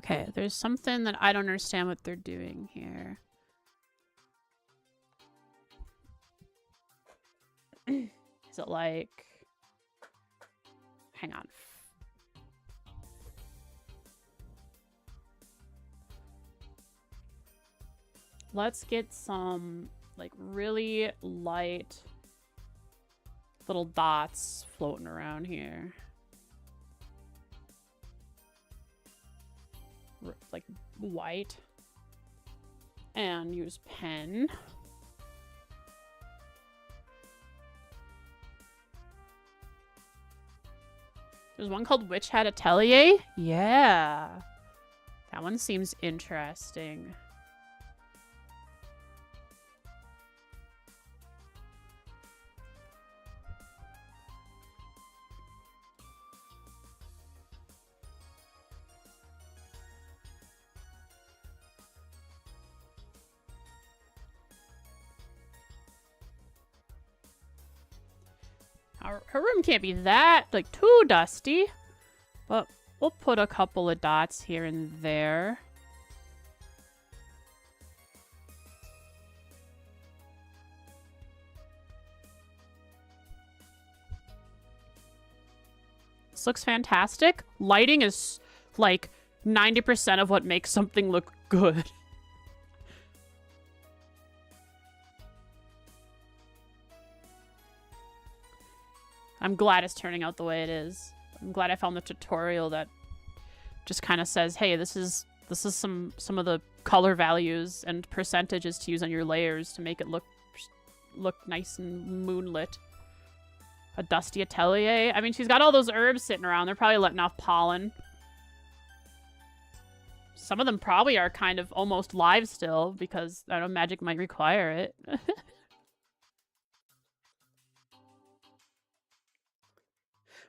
Okay, there's something that I don't understand what they're doing here. Is it like... Hang on. Let's get some, like, really light little dots floating around here. Like, white. And use pen. There's one called Witch Hat Atelier? Yeah. That one seems interesting. Her room can't be that, like, too dusty. But we'll put a couple of dots here and there. This looks fantastic. Lighting is, like, 90% of what makes something look good. I'm glad it's turning out the way it is. I'm glad I found the tutorial that just kind of says, hey, this is some of the color values and percentages to use on your layers to make it look nice and moonlit. A dusty atelier. I mean, she's got all those herbs sitting around. They're probably letting off pollen. Some of them probably are kind of almost live still because, I don't know, magic might require it.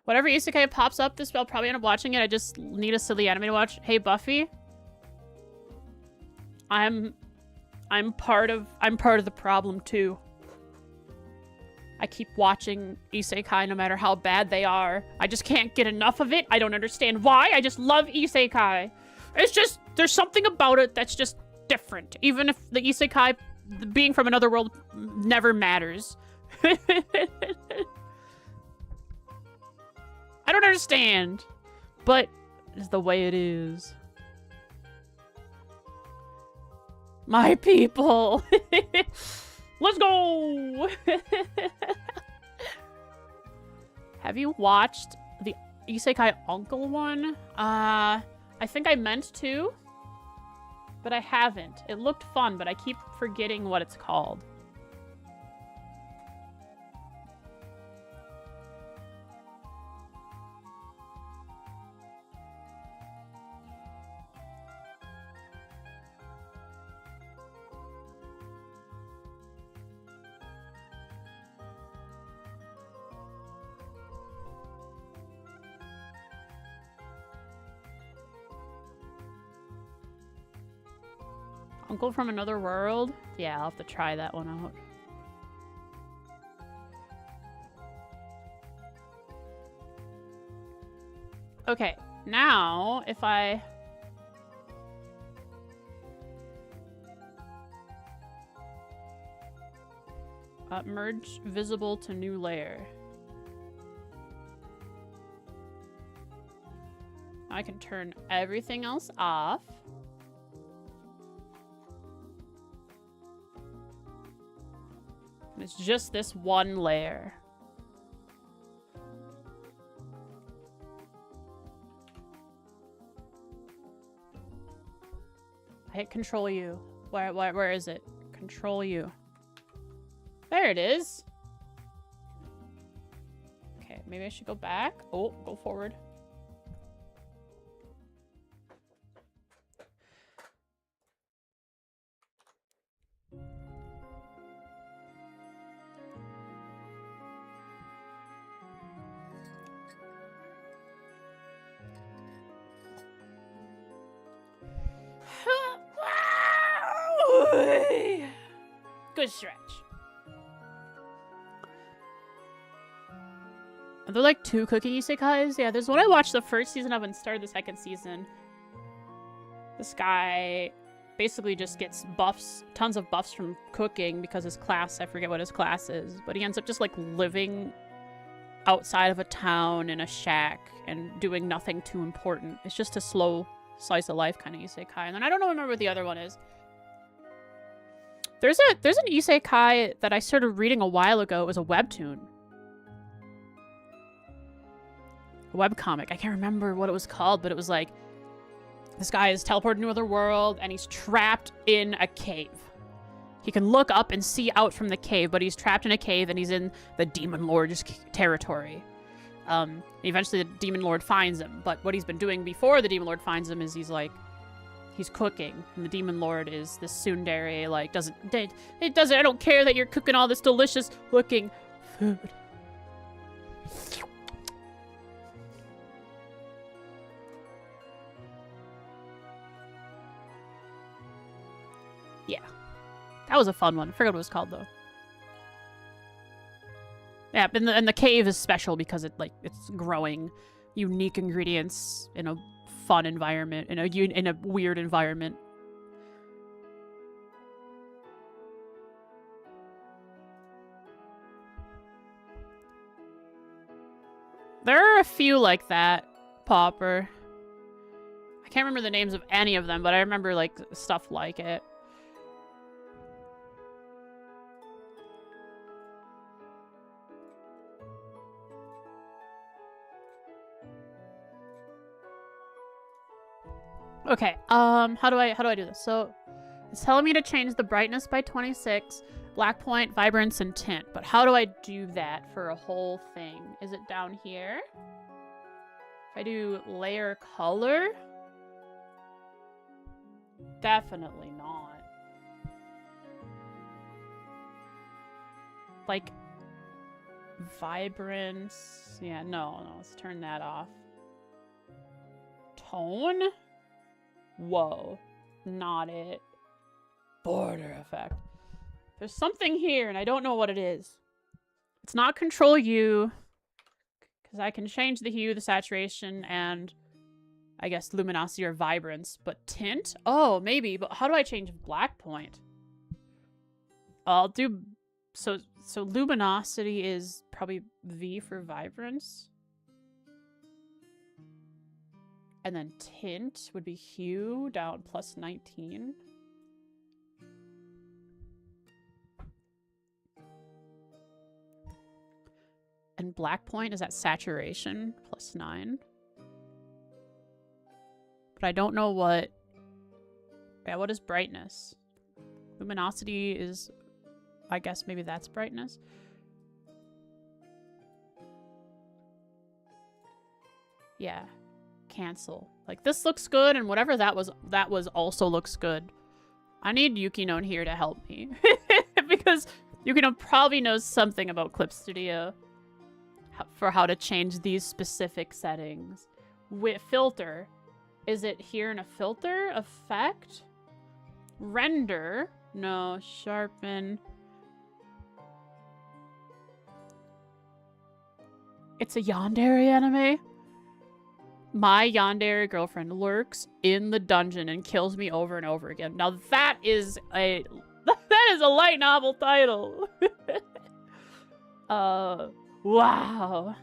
Whatever isekai pops up this spell, probably end up watching it. I just need a silly anime to watch. Hey, Buffy. I'm part of the problem too. I keep watching isekai no matter how bad they are. I just can't get enough of it. I don't understand why. I just love isekai. It's just, there's something about it that's just different. Even if the isekai being from another world never matters. I don't understand, but it's the way it is. My people. Let's go. Have you watched the Isekai Uncle one? I think I meant to, but I haven't. It looked fun, but I keep forgetting what it's called. Uncle from Another World? Yeah, I'll have to try that one out. Okay, now if I... merge visible to new layer. I can turn everything else off. It's just this one layer. I hit Control U. Where is it? Control U. There it is. Okay, maybe I should go back. Oh, go forward. Good stretch. Are there like 2 cooking isekais? Yeah, there's one I watched the first season of and started the second season. This guy basically just gets buffs, tons of buffs from cooking because his class, I forget what his class is, but he ends up just like living outside of a town in a shack and doing nothing too important. It's just a slow slice of life kind of isekai. And then I don't remember what the other one is. There's an isekai that I started reading a while ago. It was a webtoon. A webcomic. I can't remember what it was called, but it was like this guy is teleported to another world and he's trapped in a cave. He can look up and see out from the cave, but he's trapped in a cave and he's in the Demon Lord's territory. Eventually the Demon Lord finds him, but what he's been doing before the Demon Lord finds him is he's cooking, and the Demon Lord is this tsundere, like, I don't care that you're cooking all this delicious looking food. Yeah. That was a fun one. I forgot what it was called, though. Yeah, and the cave is special because it's growing unique ingredients in a fun environment, in a weird environment. There are a few like that, Popper. I can't remember the names of any of them, but I remember, like, stuff like it. Okay, how do I do this? So, it's telling me to change the brightness by 26, black point, vibrance, and tint. But how do I do that for a whole thing? Is it down here? If I do layer color? Definitely not. Like, vibrance. Yeah, no, let's turn that off. Tone? Whoa, not it. Border effect. There's something here, and I don't know what it is. It's not Control U, because I can change the hue, the saturation, and I guess luminosity or vibrance. But tint? Oh, maybe. But how do I change black point? I'll do... So luminosity is probably V for vibrance. And then tint would be hue down plus 19. And black point is at saturation plus 9. But I don't know what... Yeah, what is brightness? Luminosity is... I guess maybe that's brightness. Yeah. Cancel. Like, this looks good, and whatever that was also looks good. I need Yukino in here to help me. Because Yukino probably knows something about Clip Studio for how to change these specific settings. With filter. Is it here in a filter? Effect? Render? No. Sharpen. It's a yandere anime? My yandere girlfriend lurks in the dungeon and kills me over and over again. Now that is a light novel title. Wow.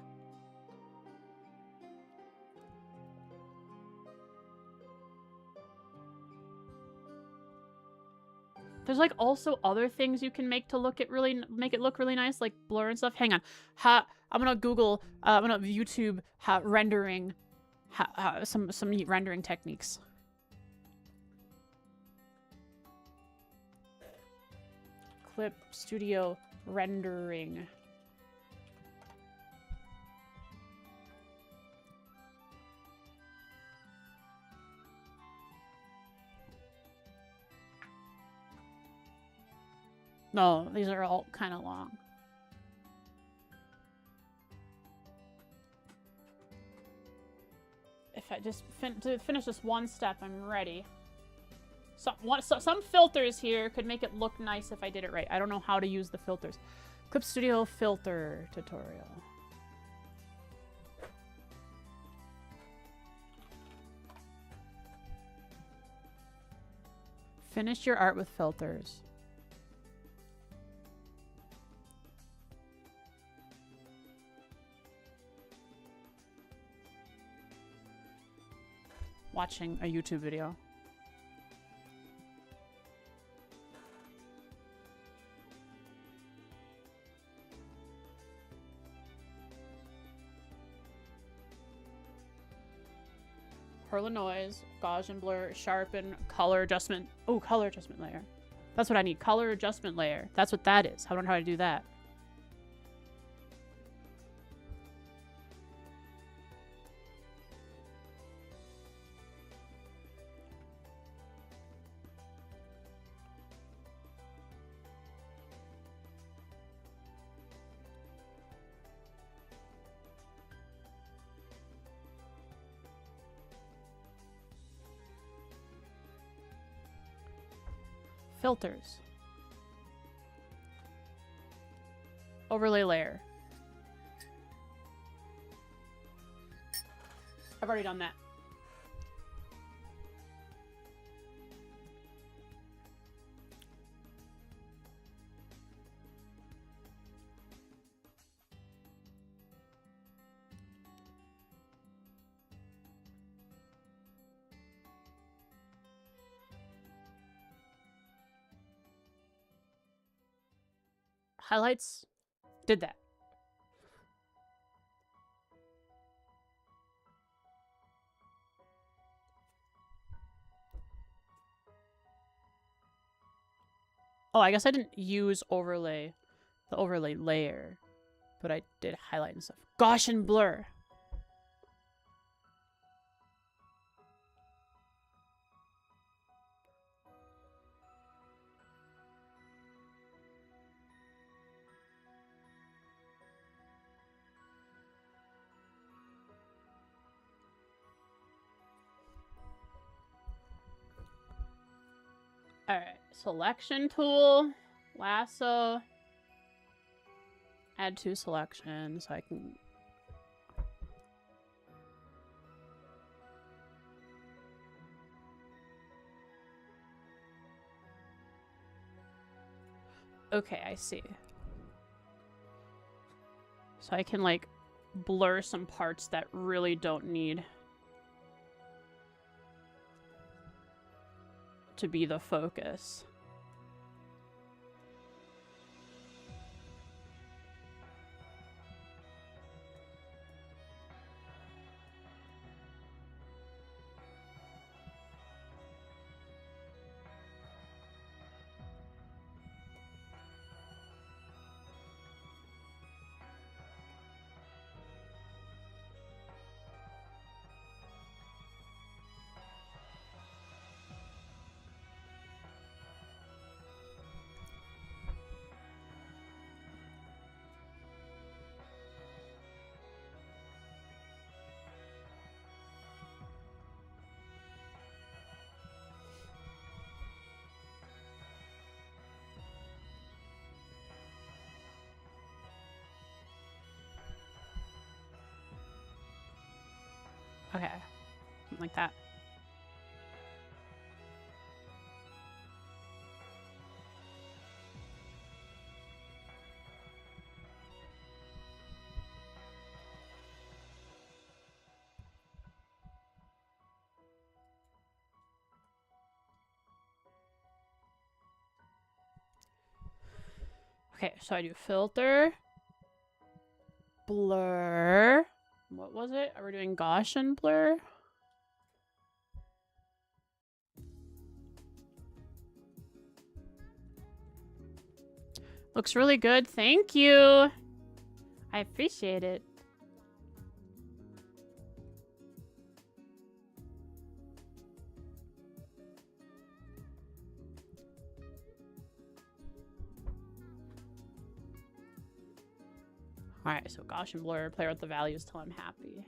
There's like also other things you can make to make it look really nice, like blur and stuff. Hang on. I'm gonna Google. I'm gonna YouTube rendering. Some rendering techniques. Clip Studio rendering. No, these are all kind of long. If I just finish this one step, I'm ready. Some filters here could make it look nice if I did it right. I don't know how to use the filters. Clip Studio filter tutorial. Finish your art with filters. watching a YouTube video. Hurl noise, Gaussian blur, sharpen, color adjustment. Oh, color adjustment layer. That's what I need. Color adjustment layer. That's what that is. I don't know how to do that. Filters. Overlay layer. I've already done that. Highlights. Did that. Oh, I guess I didn't use overlay, the overlay layer, but I did highlight and stuff. Gaussian blur. All right, selection tool, lasso, add to selection so I can. Okay, I see. So I can like blur some parts that really don't need to be the focus. Okay, something like that. Okay, so I do filter, blur. What was it? Are we doing Gaussian blur? Looks really good. Thank you. I appreciate it. All right, so Gaussian blur, play with the values till I'm happy.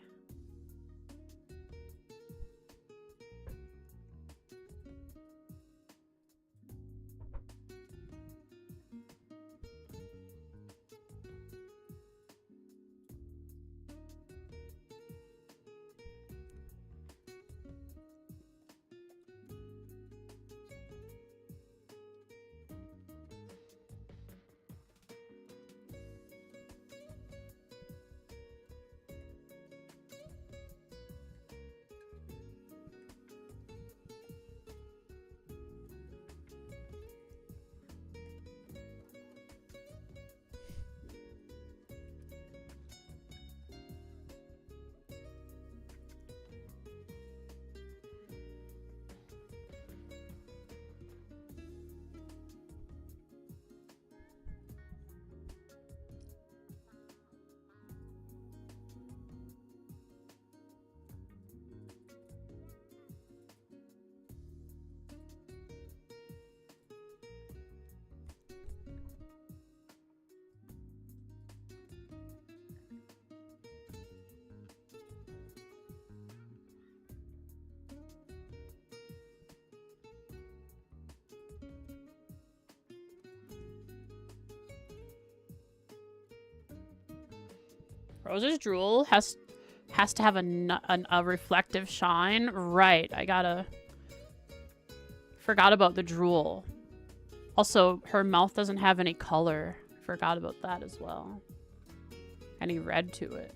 Rose's drool has to have a reflective shine. Right, forgot about the drool. Also, her mouth doesn't have any color. Forgot about that as well. Any red to it.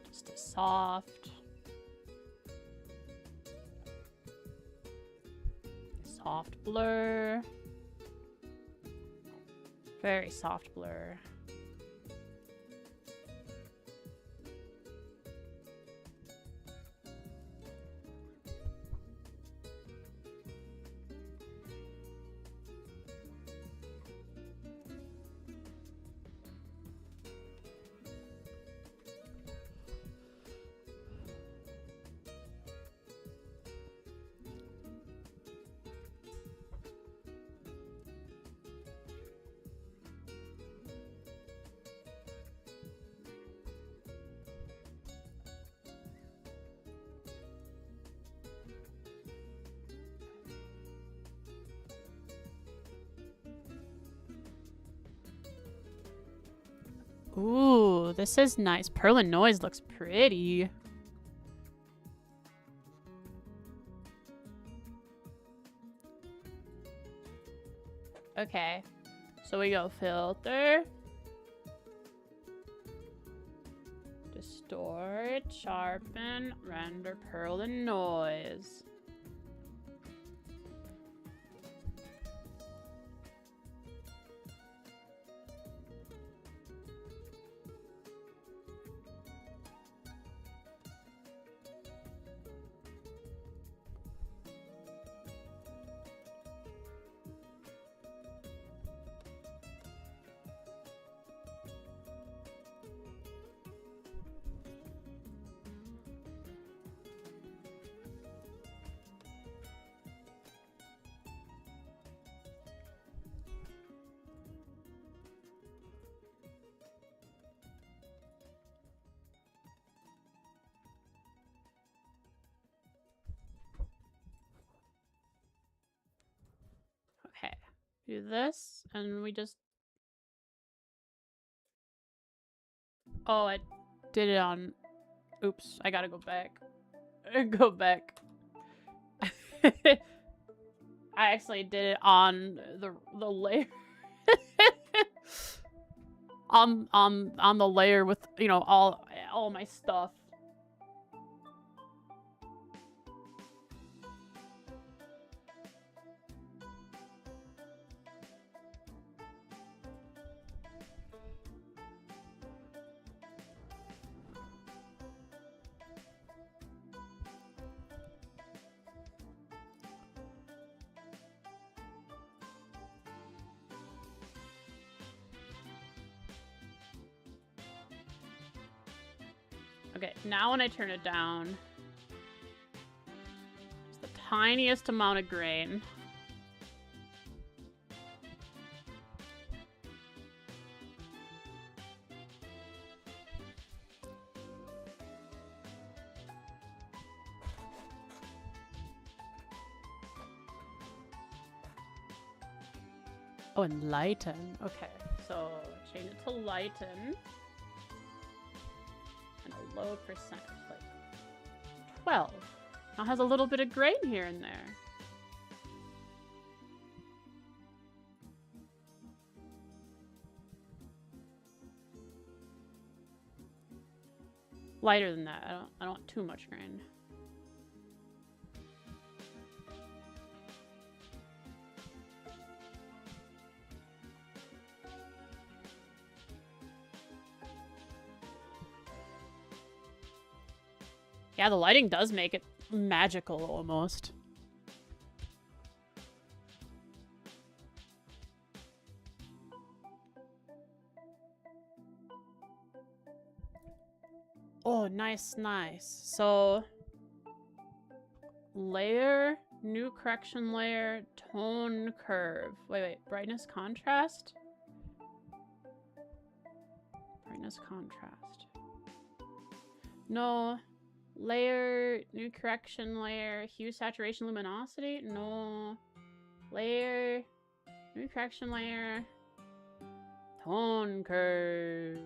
Just a soft blur. Very soft blur. Ooh, this is nice. Pearl and Noise looks pretty. Okay, so we go filter, distort, sharpen, render, Pearl and Noise. Okay, do this, and we just... Oh, I did it on... Oops, I gotta go back. Go back. I actually did it on the layer. on the layer with, you know, all my stuff. Okay, now when I turn it down, it's the tiniest amount of grain. Oh, and lighten. Okay, so change it to lighten. And a low percent, like 12. Now it has a little bit of grain here and there. lighter than that. I don't want too much grain. Yeah, the lighting does make it magical almost. Oh, nice, nice. So, layer, new correction layer, tone curve. Wait, brightness contrast? Brightness contrast. No. Layer, new correction layer, hue, saturation, luminosity? No. Layer, new correction layer, tone curve.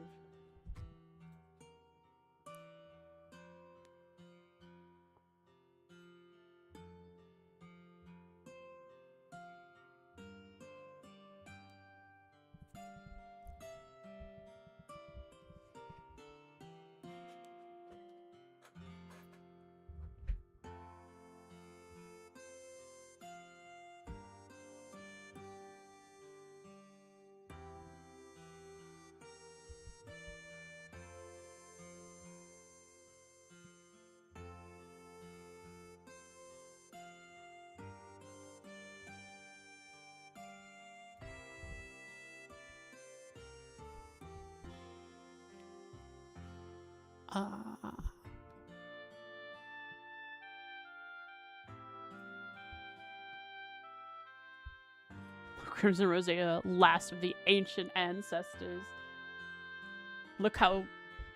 Crimson Rosea, last of the ancient ancestors. Look how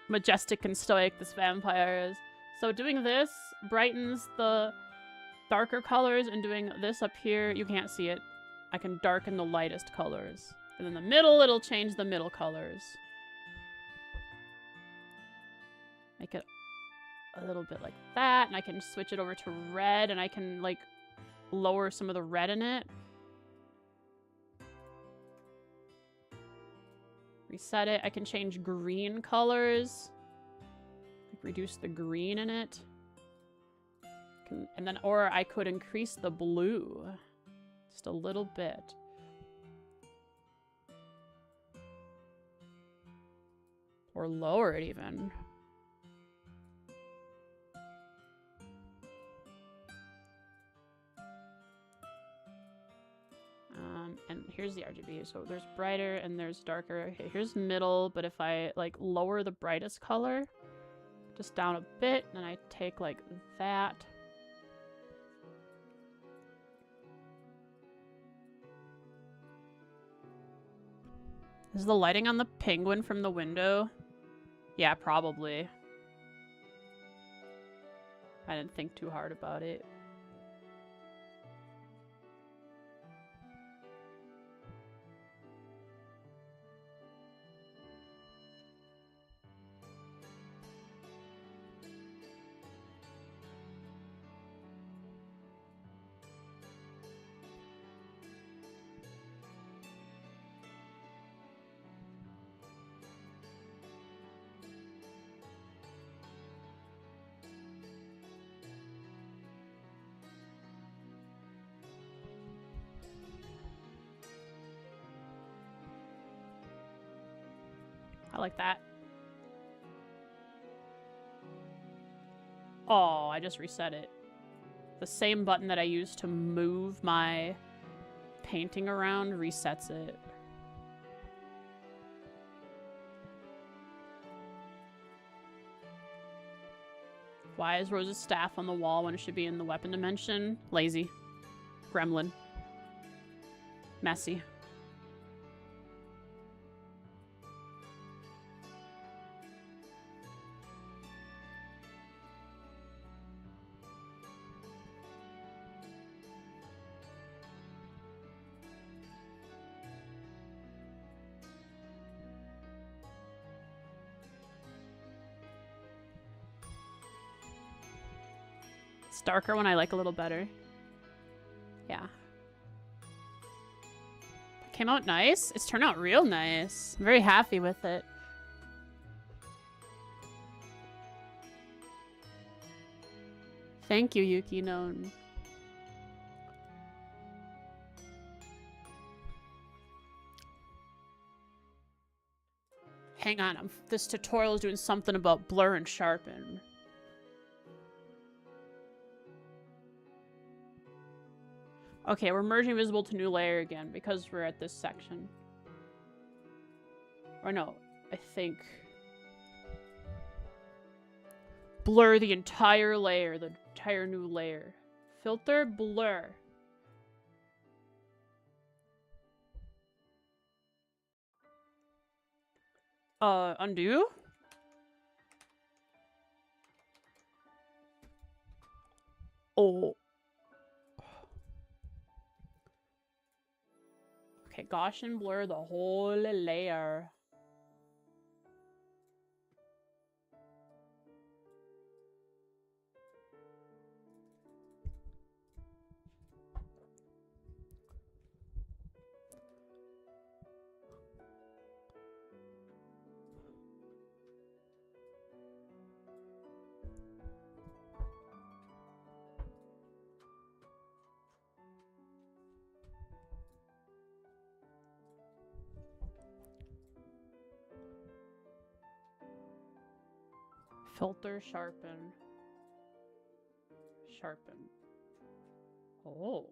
majestic and stoic this vampire is. So doing this brightens the darker colors, and doing this up here, you can't see it. I can darken the lightest colors. And in the middle, it'll change the middle colors. Make it a little bit like that, and I can switch it over to red, and I can, like, lower some of the red in it. Reset it. I can change green colors. Like, reduce the green in it. And then, or I could increase the blue. Just a little bit. Or lower it even. And here's the RGB. So there's brighter and there's darker. Okay, here's middle, but if I like lower the brightest color just down a bit, and I take like that. Is the lighting on the penguin from the window? Yeah, probably. I didn't think too hard about it. I like that. Oh, I just reset it. The same button that I used to move my painting around resets it. Why is Rose's staff on the wall when it should be in the weapon dimension? Lazy. Gremlin. Messy. It's darker when I like a little better. Yeah. Came out nice. It's turned out real nice. I'm very happy with it. Thank you, Yuki Known. Hang on, this tutorial is doing something about blur and sharpen. Okay, we're merging visible to new layer again because we're at this section. Or no, I think. Blur the entire layer, the entire new layer. Filter, blur. Undo? Oh. Okay, Gaussian blur the whole layer. Filter, sharpen. Sharpen. Oh.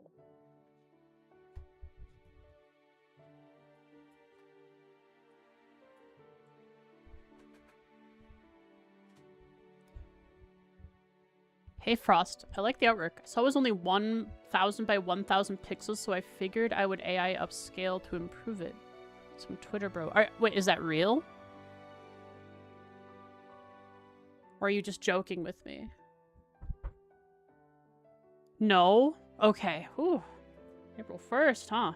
Hey Frost, I like the artwork. I saw it was only 1,000 by 1,000 pixels, so I figured I would AI upscale to improve it. Some Twitter bro. Wait, is that real? Or are you just joking with me? No? Okay. Whew. April 1st, huh?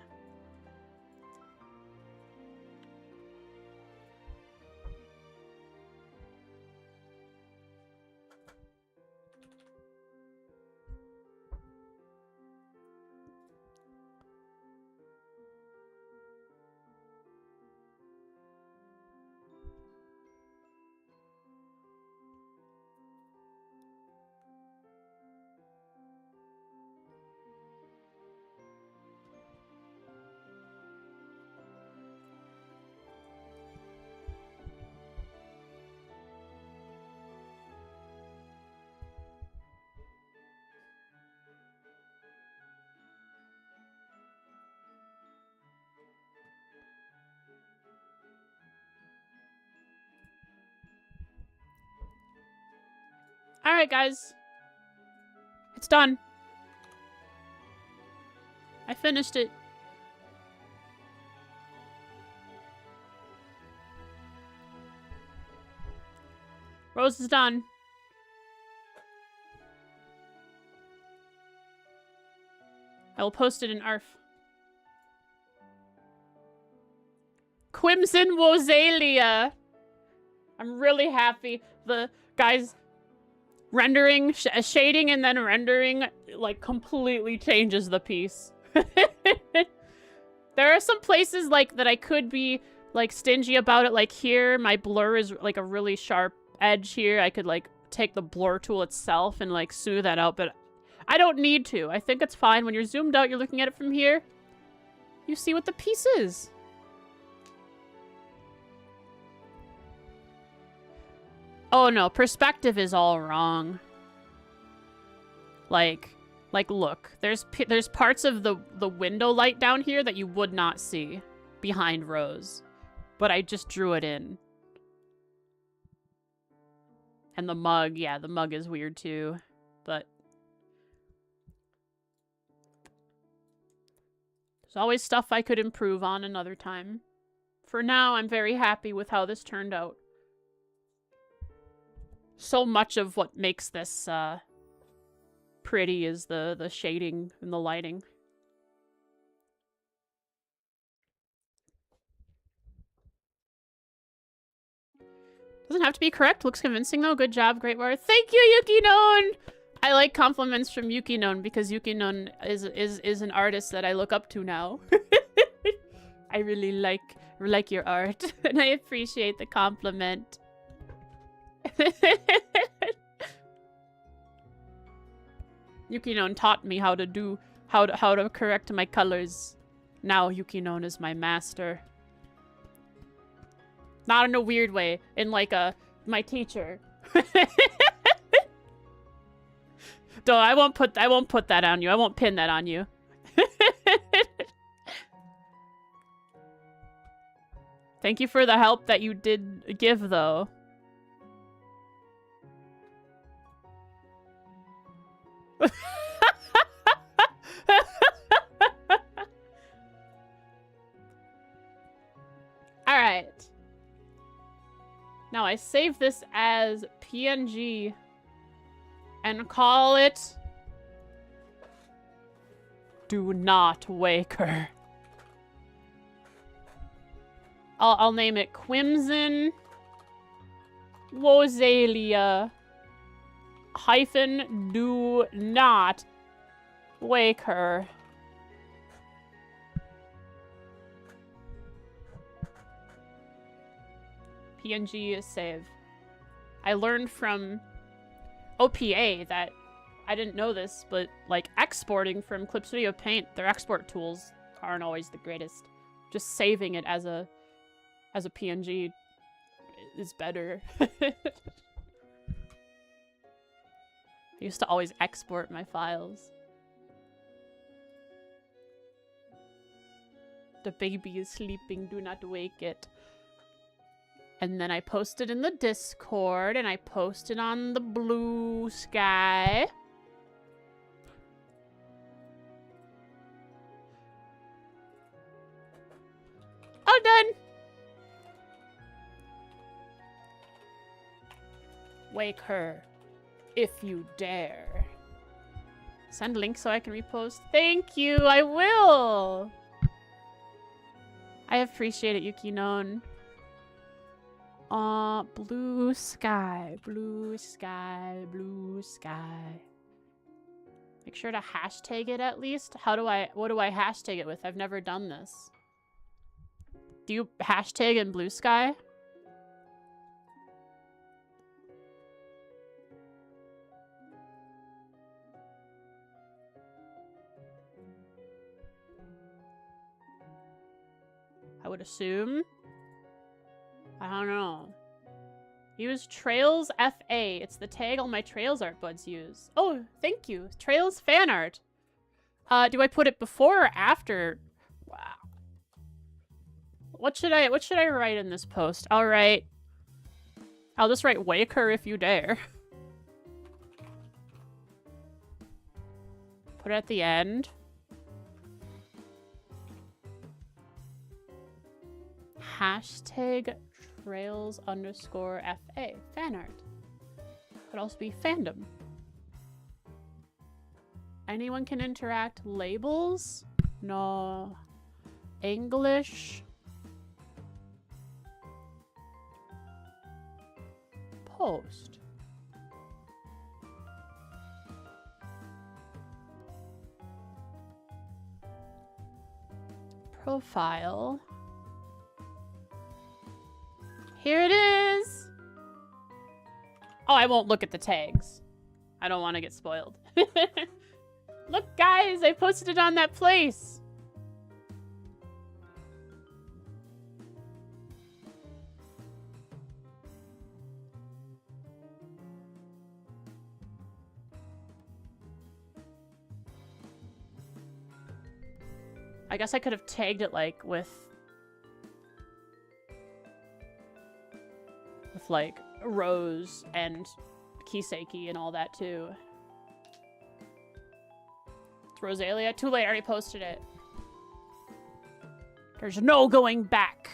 Alright, guys. It's done. I finished it. Rose is done. I will post it in ARF. Quimson Wozalia. I'm really happy. The guys rendering, shading and then rendering like completely changes the piece. There are some places like that I could be like stingy about it. Like here, my blur is like a really sharp edge here. I could like take the blur tool itself and like smooth that out, but I don't need to. I think it's fine. When you're zoomed out, you're looking at it from here. You see what the piece is. Oh no, perspective is all wrong. Like look, there's parts of the window light down here that you would not see behind Rose, but I just drew it in. And the mug, yeah, the mug is weird too, but there's always stuff I could improve on another time. For now, I'm very happy with how this turned out. So much of what makes this pretty is the shading and the lighting. Doesn't have to be correct. Looks convincing though. Good job. Great work. Thank you, Yukinon! I like compliments from Yukinon because Yukinon is an artist that I look up to now. I really like your art and I appreciate the compliment. Yukinon taught me how to correct my colors. Now Yukinon is my master. Not in a weird way, in like my teacher. Don't, I won't put that on you. I won't pin that on you. Thank you for the help that you did give, though. Alright. Now I save this as PNG and call it Do Not Wake Her. I'll name it Quimson Wozalia hyphen Do Not Wake Her. PNG save. I learned from OPA that I didn't know this, but like exporting from Clip Studio Paint, their export tools aren't always the greatest. Just saving it as a PNG is better. I used to always export my files. The baby is sleeping, do not wake it. And then I posted in the Discord, and I posted on the Blue Sky. All done. Wake her, if you dare. Send link so I can repost. Thank you, I will. I appreciate it, Yukinon. Blue sky, blue sky, blue sky. Make sure to hashtag it at least. What do I hashtag it with? I've never done this. Do you hashtag in blue sky? I would assume. I don't know. Use Trails FA. It's the tag all my Trails art buds use. Oh, thank you. Trails fan art. Do I put it before or after? Wow. What should I write in this post? I'll just write wake her if you dare. Put it at the end. Hashtag Trails _ FA. Fan art. Could also be fandom. Anyone can interact. Labels? No. English. Post. Profile. Here it is. Oh, I won't look at the tags. I don't want to get spoiled. Look, guys, I posted it on that place. I guess I could have tagged it like with like Rose and Kiseki and all that too. It's Rosalia. Too late, I already posted it. There's no going back.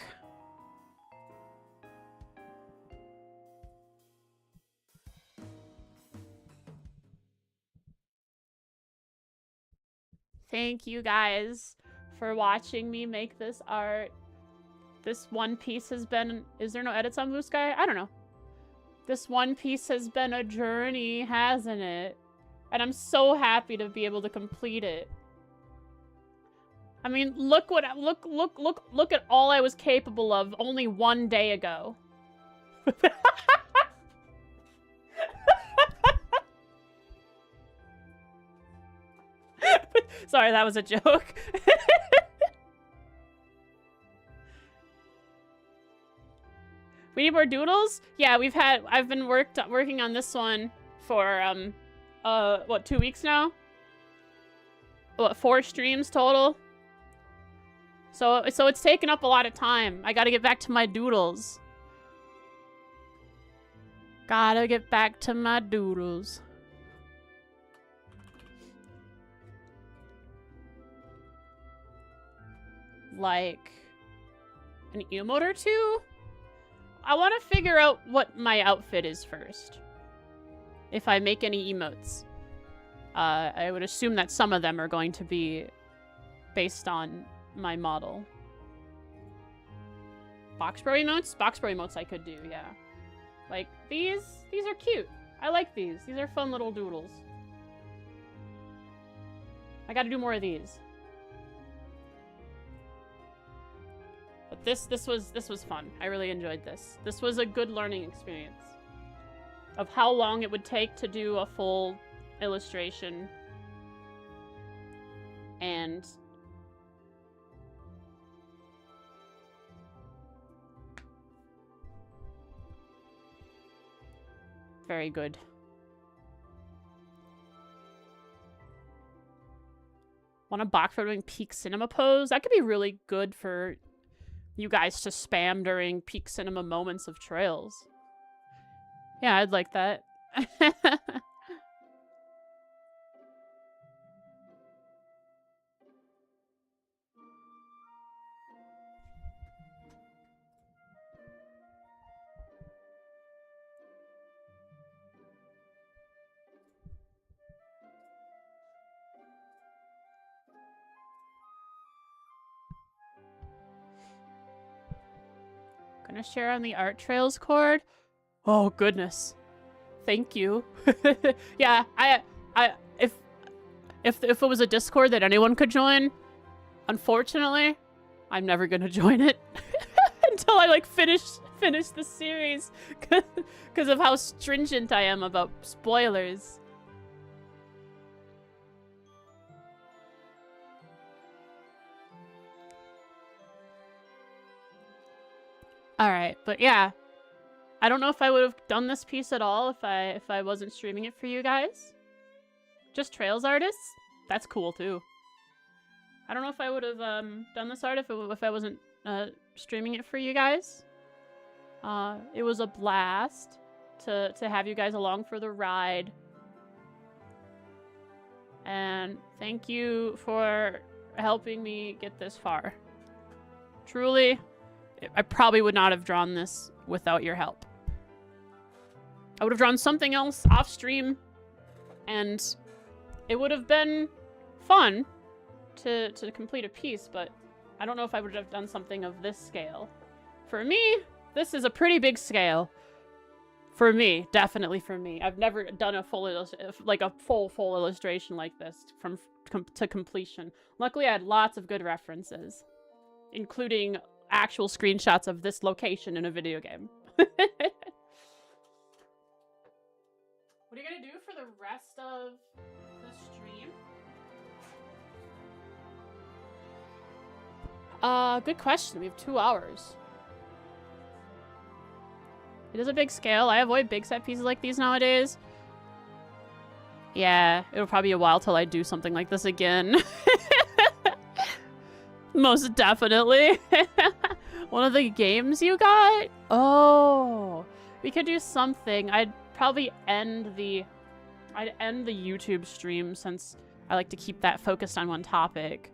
Thank you guys for watching me make this art. This one piece has been... Is there no edits on Blue Sky? I don't know. This one piece has been a journey, hasn't it? And I'm so happy to be able to complete it. I mean, look at all I was capable of only one day ago. Sorry, that was a joke. We need more doodles? Yeah, I've been working on this one for, what, 2 weeks now? What, 4 streams total? So it's taken up a lot of time. I gotta get back to my doodles. Gotta get back to my doodles. Like an emote or two? I want to figure out what my outfit is first. If I make any emotes. I would assume that some of them are going to be based on my model. Box bro emotes? Box bro emotes I could do, yeah. Like, these are cute. I like these. These are fun little doodles. I gotta do more of these. But this was fun. I really enjoyed this. This was a good learning experience of how long it would take to do a full illustration. And very good. Want a box for doing peak cinema pose? That could be really good for you guys to spam during peak cinema moments of trails. Yeah, I'd like that. Gonna share on the art trails cord. Oh goodness, thank you. Yeah, if it was a Discord that anyone could join, unfortunately, I'm never gonna join it until I like finish the series because of how stringent I am about spoilers. All right, but yeah, I don't know if I would have done this piece at all if I wasn't streaming it for you guys. Just trails artists? That's cool too. I don't know if I would have done this art if I wasn't streaming it for you guys. It was a blast to have you guys along for the ride. And thank you for helping me get this far. Truly, I probably would not have drawn this without your help. I would have drawn something else off stream, and it would have been fun to complete a piece, but I don't know if I would have done something of this scale. For me, this is a pretty big scale. For me, definitely for me. I've never done a full full illustration like this to completion. Luckily, I had lots of good references, including actual screenshots of this location in a video game. What are you gonna do for the rest of the stream? Good question. We have 2 hours. It is a big scale. I avoid big set pieces like these nowadays. Yeah, it'll probably be a while till I do something like this again. Most definitely. One of the games you got? Oh, we could do something. I'd probably end the YouTube stream since I like to keep that focused on one topic.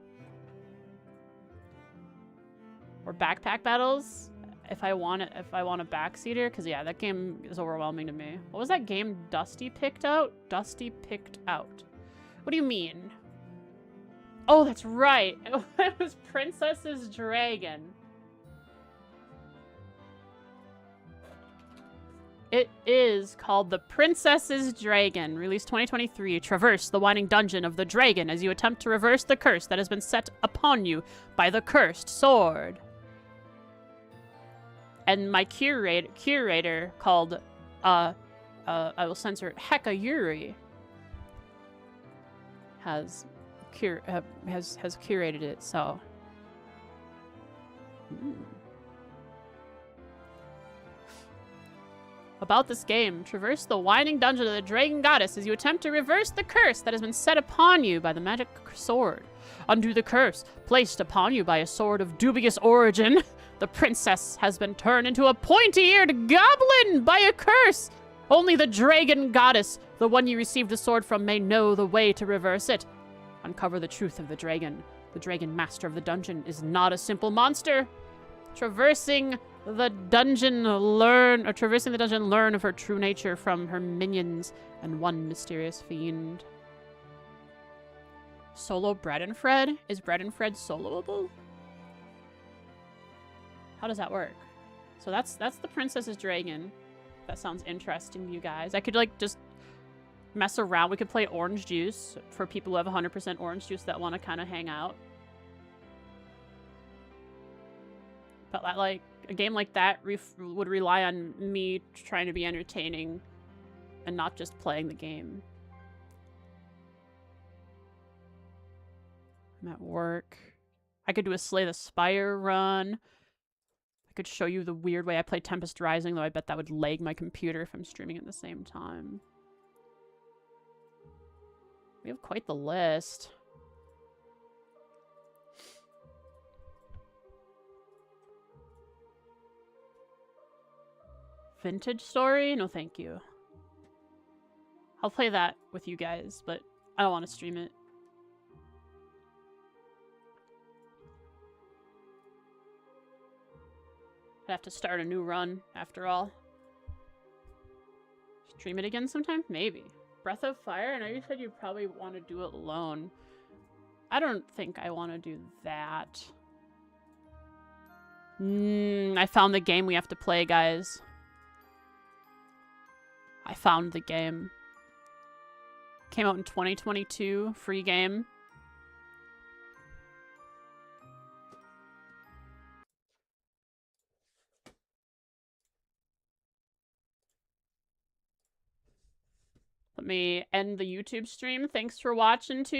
Or backpack battles if I want a backseater, because yeah, that game is overwhelming to me. What was that game Dusty picked out? Dusty picked out. What do you mean? Oh, that's right. It was Princess's Dragon. It is called The Princess's Dragon, released 2023. Traverse the winding dungeon of the dragon as you attempt to reverse the curse that has been set upon you by the cursed sword. And my curator called, I will censor it, Heka Yuri, has has curated it, so. About this game, traverse the winding dungeon of the Dragon Goddess as you attempt to reverse the curse that has been set upon you by the magic sword. Undo the curse placed upon you by a sword of dubious origin. The princess has been turned into a pointy-eared goblin by a curse. Only the Dragon Goddess, the one you received the sword from, may know the way to reverse it. Uncover the truth of the dragon. The dragon master of the dungeon is not a simple monster. Traversing the dungeon, learn of her true nature from her minions and one mysterious fiend. Solo Bread and Fred? Is Bread and Fred soloable? How does that work? So that's the princess's dragon. That sounds interesting to you guys. I could like just mess around. We could play orange juice for people who have 100% orange juice that want to kind of hang out. But like a game like that would rely on me trying to be entertaining and not just playing the game. I'm at work. I could do a Slay the Spire run. I could show you the weird way I play Tempest Rising, though I bet that would lag my computer if I'm streaming at the same time. We have quite the list. Vintage Story? No, thank you. I'll play that with you guys, but I don't want to stream it. I'd have to start a new run, after all. Stream it again sometime? Maybe. Breath of Fire? I know you said you probably want to do it alone. I don't think I want to do that. I found the game we have to play, guys. I found the game. Came out in 2022. Free game. Let me end the YouTube stream. Thanks for watching, too.